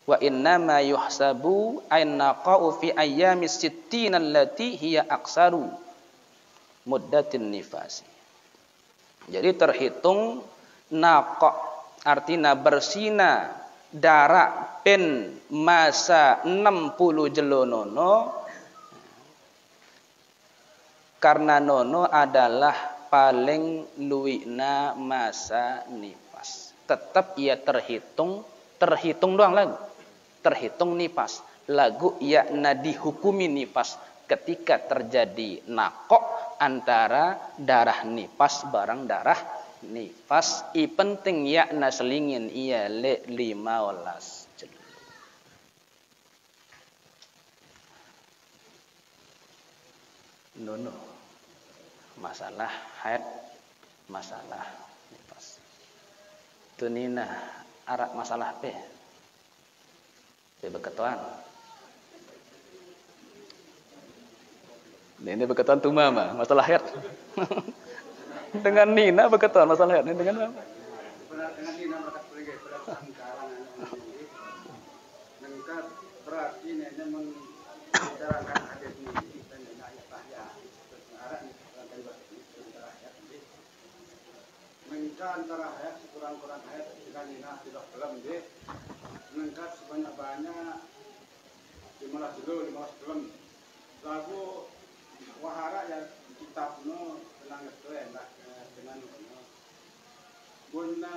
Wa inna ma yuhsabu ainnaqa'u fi ayyamis sittina allati hiya aksaru muddatin nifasi. Jadi terhitung naqa' artina bersina darah pen masa 60 jelo nono. Karena nono adalah paling luwina masa nifas. Tetap ia terhitung doang lagu. Terhitung nifas. Lagu ia na dihukumi nifas ketika terjadi nakok antara darah nifas barang darah nifas. I penting ia na selingin ia le 15 jelo. nono. Masalah haid, masalah nifas. Tunina arak masalah pe. Pe beketuan. Ini beketuan tu mama, masalah haid. Dengan Nina beketuan masalah haid ini dengan mama. Dengan Nina berkat pergi pada sangkaran nengkat berarti nenek membicarakan hadis ini dan ayat ya arah ni dari antara ayat ini nengkat antara ayat kurang-kurang ayat dengan Nina tidak belum deh nengkat sebanyak-banyak 15 belum lagu wahara ya kitab no tenang itu enak dengan guna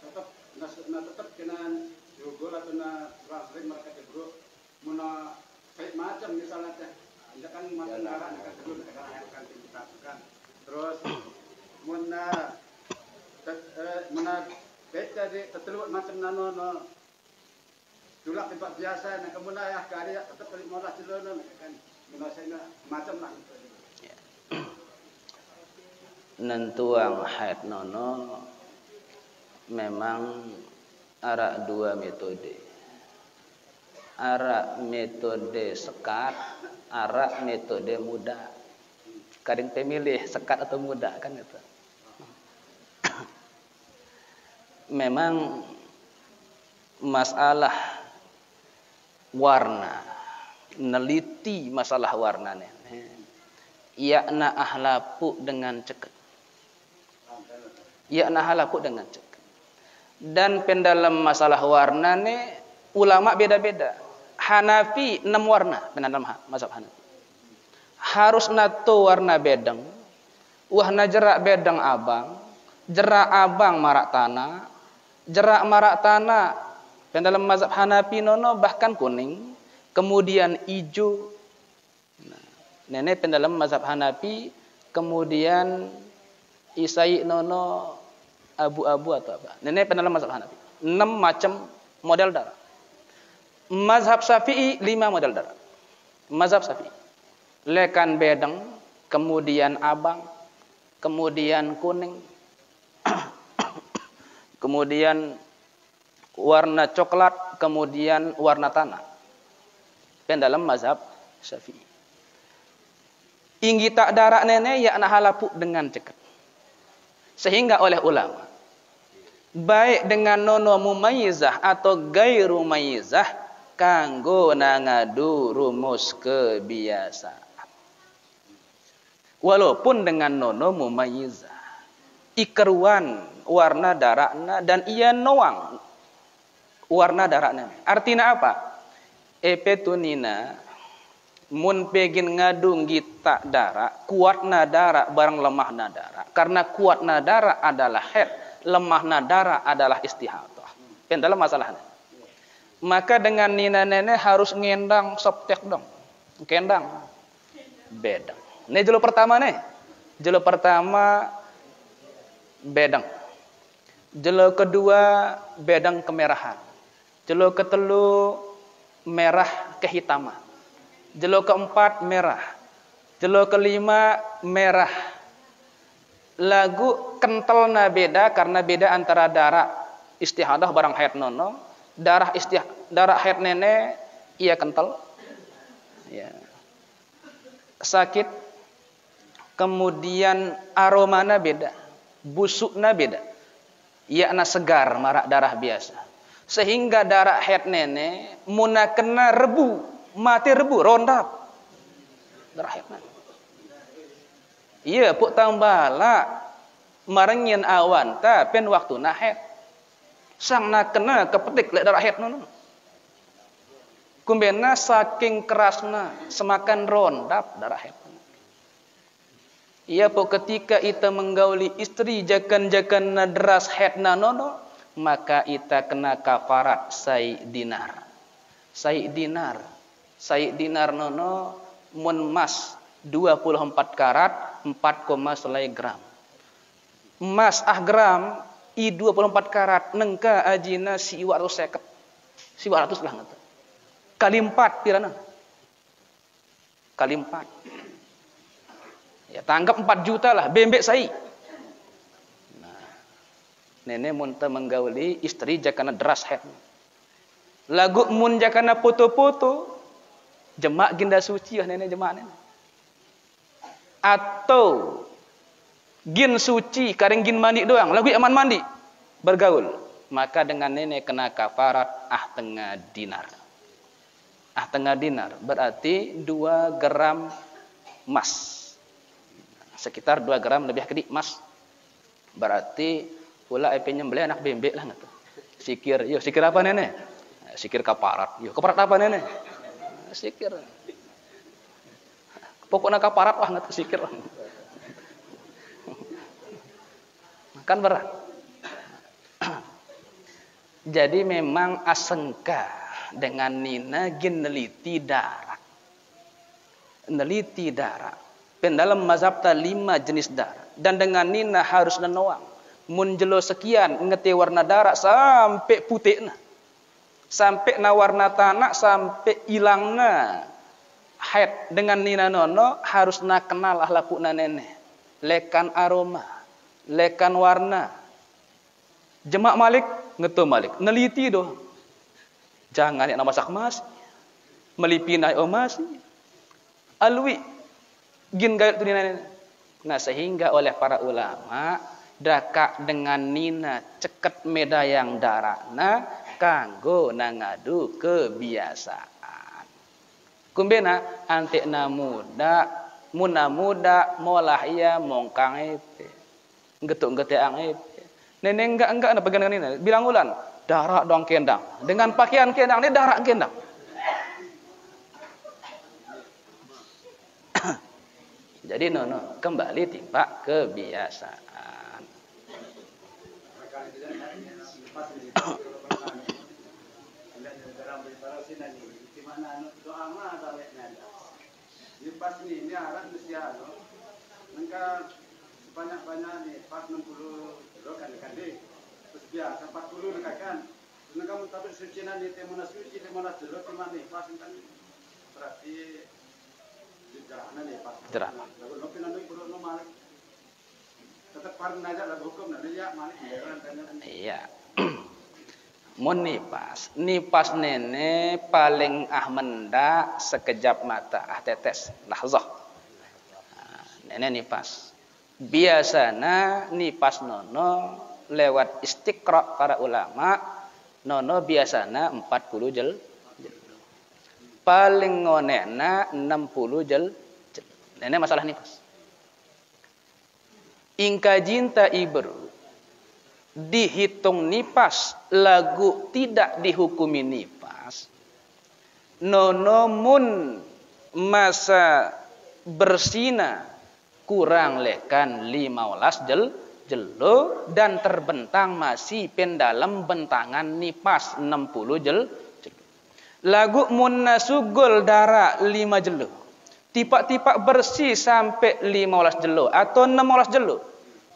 tetap kena juga atau na sering mereka ceburu muna kayak macam misalnya teh kan macam darah kan dulu kan kita kan terus muna beda di tertelur macam nano tulak tempat biasa nak kemudian ya karya tetap balik malah celana kan muna saya macam lah nentuang haid nono memang arak dua metode. Arak metode sekat, arak metode muda. Kadang pemilih sekat atau muda kan itu. Memang masalah warna, neliti masalah warnanya. Yakna ahlapu dengan ceket. Yakna ahlapu dengan ceket. Dan pendalam masalah warna ni ulama beda-beda. Hanafi 6 warna pendalam mazhab Hanafi. Harus nato warna bedeng. Wahna jerak bedeng abang, jerak abang marak tanah, jerak marak tanah pendalam mazhab Hanafi nono bahkan kuning, kemudian hijau. Nah, nenek pendalam mazhab Hanafi, kemudian isai nono abu-abu atau apa. Nenek pendalam mazhab Hanafi. 6 macam model darah. Mazhab Syafi'i 5 model darah. Mazhab Syafi'i. Lekan bedeng, kemudian abang, kemudian kuning, kemudian warna coklat, kemudian warna tanah. Pendalam mazhab Syafi'i. Inggi tak darah nenek yakna halapu dengan ceket. Sehingga oleh ulama baik dengan nono mumayyizah atau gairu mumayyizah kanggo nangadu rumus kebiasaan. Walaupun dengan nono mumayyizah ikeruan warna darakna dan ia noang warna darakna. Artinya apa? Epetunina mun pegin ngadu gita darak kuatna darak barang lemahna darak. Karena kuatna darak adalah haid, lemahna darah adalah istihadah. Pendalam masalahnya. Maka dengan nina nenek harus ngendang soptek dong. Kendang. Bedang. Ini jelo pertama nih. Jelo pertama bedang. Jelo kedua bedang kemerahan. Jelo ketelu merah kehitaman. Jelo keempat merah. Jelo kelima merah. Lagu kentalna beda karena beda antara darah istihadah barang haid nono, darah haid nenek ia kental. Ya. Sakit. Kemudian aromana beda, busukna beda. Yakna segar marak darah biasa. Sehingga darah haid nenek muna kena rebu, mati rebu rondap. Darah haid nenek. Iya, puk tambala marengin awan ta pen waktu na haid. Sang na kena kepetik lek darah haid nono. Kumbena saking kerasna semakan rondap darah haid. Iya, puk ketika ita menggauli istri jakan-jakan na deras haid na nono, maka ita kena kafarat sai dinar. Sai dinar nono mun mas 24 karat 4, gram. Emas gram i 24 karat nengka ajina si 250. Si 200 lah ngata. Kali 4 pirana. Kali 4. Ya tanggap 4 juta lah, bembek sai. Nah, nenek mun teu menggauli istri jakana deras head. Lagu mun jakana foto-foto, jemak ginda suci nenek jemak nenek. Atau gin suci karing gin mandi doang, lagu aman mandi bergaul, maka dengan nenek kena kafarat tengah dinar. Tengah dinar berarti 2 gram emas. Sekitar 2 gram lebih kedik emas. Berarti pula IP nyembelih anak bembek lah gitu. Sikir, yo sikir apa nenek? Sikir kaparat. Yo kaparat apa nenek? Sikir. Pokoknya kaparat wah nggak sikir. Kan berat. Jadi memang asengka dengan nina gin neliti darah. Neliti darah. Pen dalam mazhab ta 5 jenis darah. Dan dengan nina harus nenoang. Mun jelo sekian ngeti warna darah sampai putihna. Sampai na warna tanah sampai ilangna haid dengan nina nono harus na kenal ahlakuna nenek. Lekan aroma, lekan warna. Jemak malik, ngetu malik. Neliti doh. Jangan yang masak mas. Melipinai omas. Alwi gin gayut tu nina. Nah sehingga oleh para ulama daka dengan nina ceket medayang darahna kanggo nangadu kebiasaan. Kumbena antekna muda muda molah ia mongkang epe. Getuk-getek ang epe. Nenek enggak ada pegangan nina. Bilang ulan darah dong kendang. Dengan pakaian kendang ini darah kendang. Jadi nono kembali timpa kebiasaan. Pas ini arah Indonesia loh. Mereka sebanyak-banyak nih pas 60 loh kan terus biasa 40 kan. Mereka mentabir suci nanti temuna suci temuna jeruk temana nih pas kan berarti Jerah nih pas. Jerah. Lalu nopi nanti perlu nomalik. Tetap parang aja lagu hukum nanti ya malik. Iya. Mun nipas nenek paling menda sekejap mata tetes lahzah. Nenek nipas. Biasana nipas nono lewat istiqra para ulama nono biasana 40 jel. Paling ngonena 60 jel. Nenek masalah nipas. Ingka jinta ibru dihitung nipas lagu tidak dihukumi nipas. Nono mun masa bersina kurang lekan 15 jelo dan terbentang masih pendalam bentangan nipas 60 jel. Lagu munna sugul darah 5 jelo. Tipak-tipak bersih sampai 15 jelo atau 16 jelo.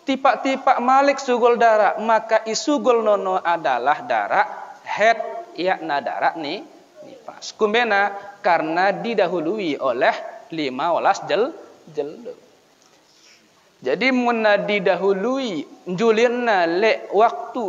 Tipak-tipak malik sugul darah, maka isugul nono adalah darah head yakna darah nipas. Kumbena karena didahului oleh 15 jelo. Jadi munna didahului julirna le waktu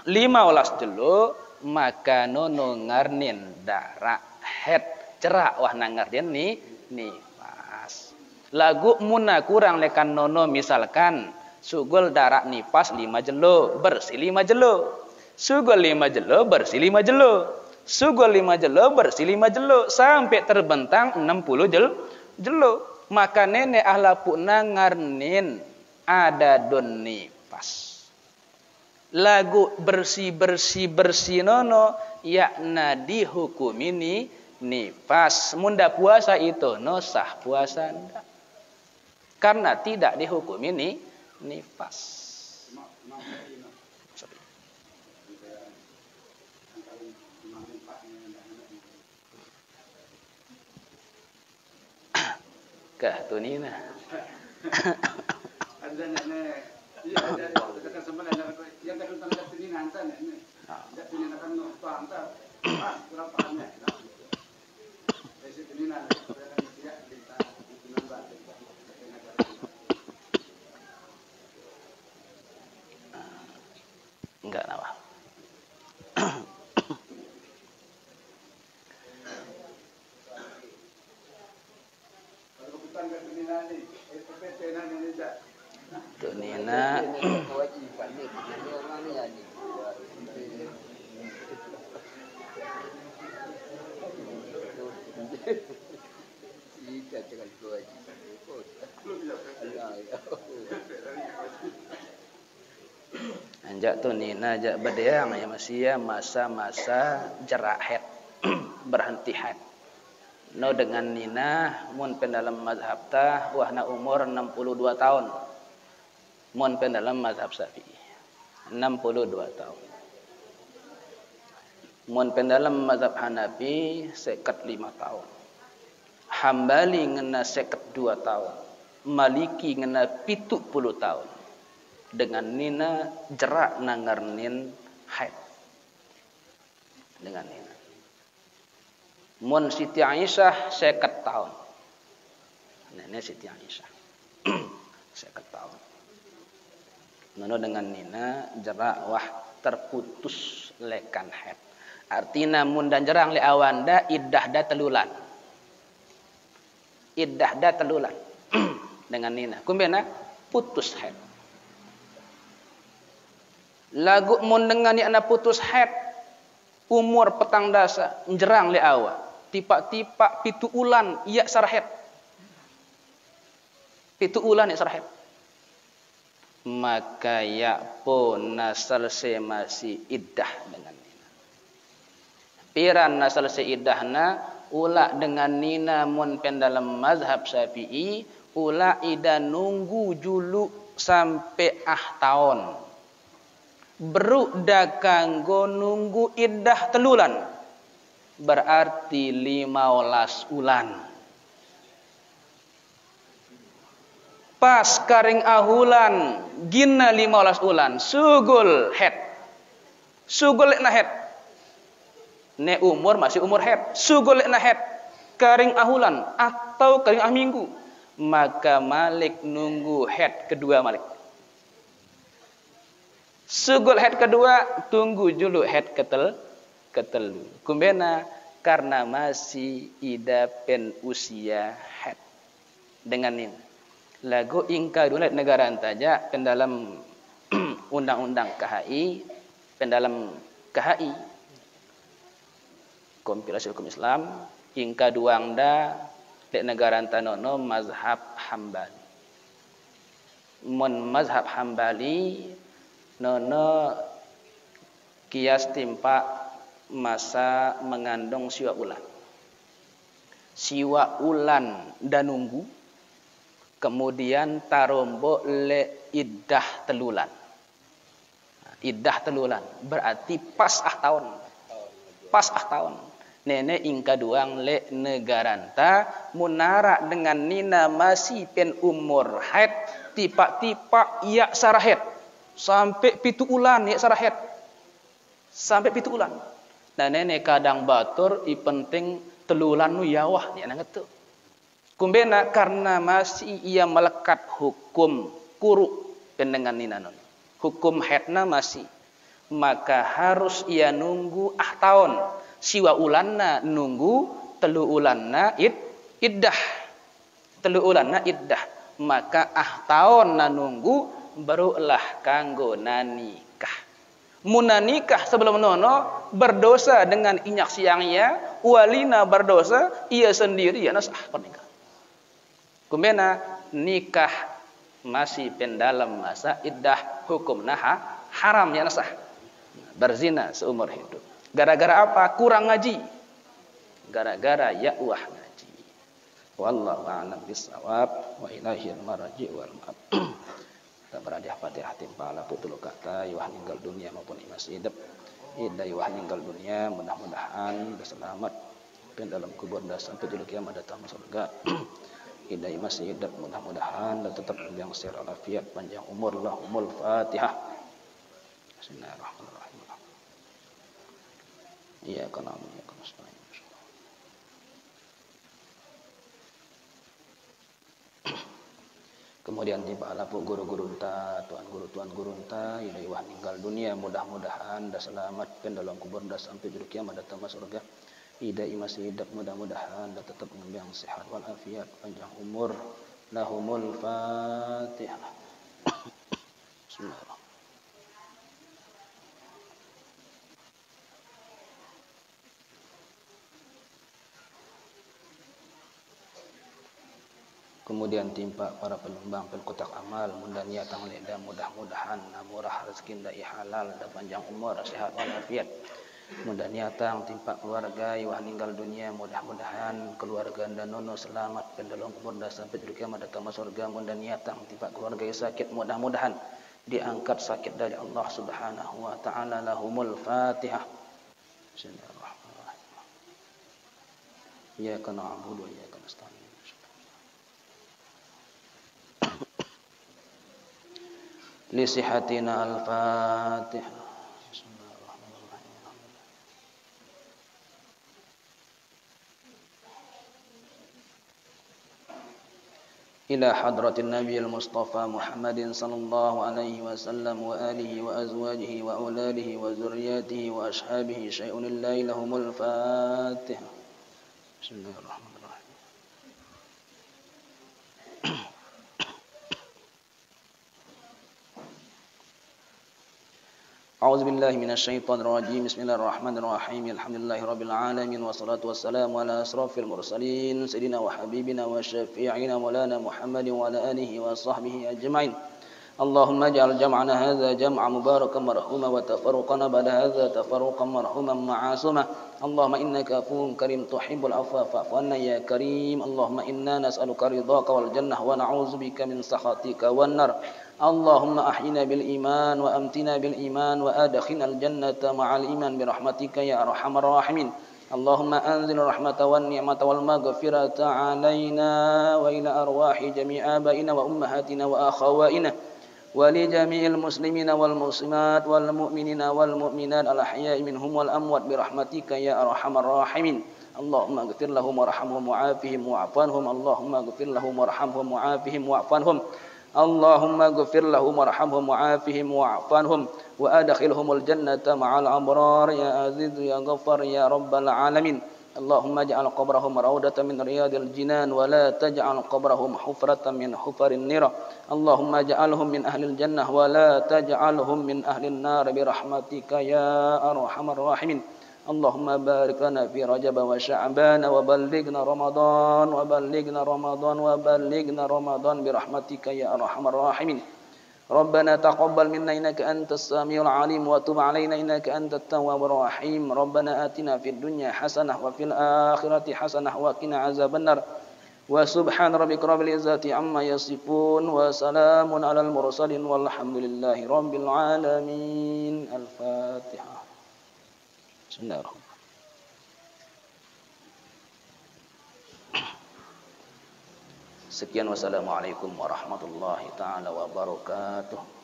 15 jelo maka nono ngarnin darah head cerak wah nangarnin nipas. Lagu muna kurang lekan nono misalkan sugul darah nipas 5 jelo bersih 5 jelo. Sugul 5 jelo bersih 5 jelo. Sugul 5 jelo bersih 5 jelo sampai terbentang 60 jelo. Maka nenek ahlapuna ngarnin ada don nipas. Lagu bersih nono yakna dihukumi nipas. Munda puasa itu no sah puasa ndak. Karena tidak dihukumi nipas. Kah tunina. Ada nenek. Iya ada tekan sampai nenek yang tekan tanda tunina antan nenek. Tidak tunina kan no antan. Kurang pahamnya. Dari tunina tidak kita tunina. Tu nina anjak tu nina ajak bedeang ya masih masa-masa jerak haid berhenti haid. No dengan nina mun pen dalam mazhab tah wahna umur 62 tahun. Mun pen dalam mazhab Syafi'i 62 tahun. Mun pen dalam mazhab Hanafi 55 tahun. Hambali ngena 52 tahun. Maliki ngena 70 tahun. Dengan nina jerak nangarnin haid. Dengan nina. Mun Siti Aisyah 50 tahun. Nenek Siti Aisyah 50 tahun. Nono dengan nina jerak wah terputus lekan haid. Artina mun dan jerang le awanda iddah da telulan. Iddah da telulan. Dengan nina. Kumbena putus haid. Lagu mun dengan ni ana putus haid umur petang dasa jerang le awa. Tipak-tipak pitu ulan iya sarhet. Pitu ulan iya sarhet. Maka ya pun nasal se masih iddah dengan nina. Piran nasal se iddahna ula dengan nina mun pen dalam mazhab Syafi'i ula ida nunggu julu sampai tahun. Beru da kanggo nunggu iddah telulan. Berarti 15 ulan. Pas karing ahulan gina 15 ulan sugul head. Sugul lekna head. Ne umur masih umur head. Sugul lekna head karing ahulan atau karing minggu. Maka Malik nunggu head kedua Malik. Sugul head kedua tunggu dulu head ketelu. Kumbena karena masih ida pen usia haid. Dengan ini. Lagu ingka dulat negara antaja pen dalam undang-undang KHI, pen dalam KHI kompilasi hukum Islam, ingka duangda dek negara antanono mazhab Hambali. Mun mazhab Hambali nono kias timpa masa mengandung siwa ulan. Siwa ulan dan nunggu. Kemudian tarombo le iddah telulan. Iddah telulan. Berarti pas tahun. Pas tahun. Nenek ingka duang le negaranta. Munara dengan nina masih pen umur haid. Tipak-tipak ya sarahet. Sampai pitu ulan ya sarahet. Sampai pitu ulan. Nah nenek kadang batur i penting telulan nu yawah ni anak itu. Kumbena karena masih ia melekat hukum kuru pendengan ninanon. Hukum haidna masih. Maka harus ia nunggu tahun. Siwa ulanna nunggu telu ulanna iddah. Telu ulanna iddah. Maka tahun na nunggu barulah kanggo nani. Muna nikah sebelum nono berdosa dengan inyak siangnya, walina berdosa ia sendiri ya nasah pernikahan. Kumbena nikah masih pendalam masa iddah hukum naha haram ya nasah. Berzina seumur hidup. Gara-gara apa? Kurang ngaji. Gara-gara ya ngaji. Wallahu a'lam bissawab wa ilahil marji wal ma'ab. Kita berhadiah Fatihah timpala putul kata iwah ninggal dunia maupun masih hidup. Ida iwah ninggal dunia mudah-mudahan selamat dan dalam kubur dan sampai julu kiamat datang surga. Ida masih hidup mudah-mudahan dan tetap yang sehat walafiat panjang umur lahumul Fatihah. Bismillahirrahmanirrahim. Iya kana ya kana nasta'in. Kemudian tiba lapu guru-guru entah, tuan guru entah, ilai wah meninggal dunia, mudah-mudahan dah selamat kan dalam kubur dah sampai juru kiamat datang masuk surga. Ida masih hidup mudah-mudahan dah tetap yang sehat walafiat panjang umur lahumul Fatihah. Bismillahirrahmanirrahim. Kemudian timpa para penyumbang kotak amal, mudah niatang leda, mudah-mudahan murah rezeki dai halal dan panjang umur sehat walafiat. Mudah niatang timpa keluarga wah ninggal dunia, mudah-mudahan keluarga dan nono selamat pendelong umur dan sampai di kiamat datang masuk surga. Mudah niatang timpa keluarga yang sakit, mudah-mudahan diangkat sakit dari Allah Subhanahu wa taala. Lahumul Fatihah. Bismillahirrahmanirrahim. Iyyaka na'budu wa iyyaka nasta'in. Li sihatina al-Fatihah. Ila hadratin Nabiyil Mustafa Muhammadin sallallahu alaihi wasallam wa alihi wa azwajihi wa auladihi wa zurriyyatihi wa ashabihi syai'un lillahi lahumul Fatihah. Bismillahirrahmanirrahim. أعوذ بالله من الشيطان الرجيم بسم الله الرحمن الرحيم الحمد لله رب العالمين والصلاة والسلام على أشرف المرسلين سيدنا وحبيبنا وشفيعنا مولانا محمد وعلى آله وصحبه أجمعين اللهم اجعل جمعنا هذا جمعا مباركا مرحوما وتفرقنا بعد هذا تفرقا مرحوما معصوما اللهم إنك عفو كريم تحب العفو فاعف عنا يا كريم اللهم إنا نسألك رضاك والجنة ونعوذ بك من سخطك والنار اللهم أحينا بالإيمان وأمتنا بالإيمان وأدخلنا الجنة مع الإيمان برحمتك يا أرحم الراحمين اللهم أنزل الرحمة والنعمة والمغفرة علينا وإلى أرواح جميع آبائنا وأمهاتنا وأخوائنا ولجميع المسلمين والمسلمات والمؤمنين والمؤمنات الأحياء منهم والأموات برحمتك يا أرحم الراحمين اللهم اغفر لهم وارحمهم وعافهم واعف عنهم اللهم اغفر لهم وارحمهم وعافهم واعف عنهم اللهم اغفر لهم وارحمهم وعافهم واعف عنهم وأدخلهم الجنة مع الأبرار يا عزيز يا غفار يا رب العالمين اللهم اجعل قبرهم روضة من رياض الجنان ولا تجعل قبرهم حفرة من حفر النيران اللهم اجعلهم من أهل الجنة ولا تجعلهم من أهل النار برحمتك يا أرحم الراحمين اللهم بارك لنا في رجب وشعبان وبلغنا رمضان وبلغنا رمضان برحمتك يا أرحم الراحمين ربنا تقبل منا إنك أنت السميع العليم وتب علينا إنك أنت التواب الرحيم ربنا آتنا في الدنيا حسنة وفي الآخرة حسنة وقنا عذاب النار وسبحان ربك رب العزة عما يصفون وسلام على المرسلين والحمد لله رب العالمين الفاتحة. Bismillahirrahmanirrahim. Sekian wassalamualaikum warahmatullahi taala wabarakatuh.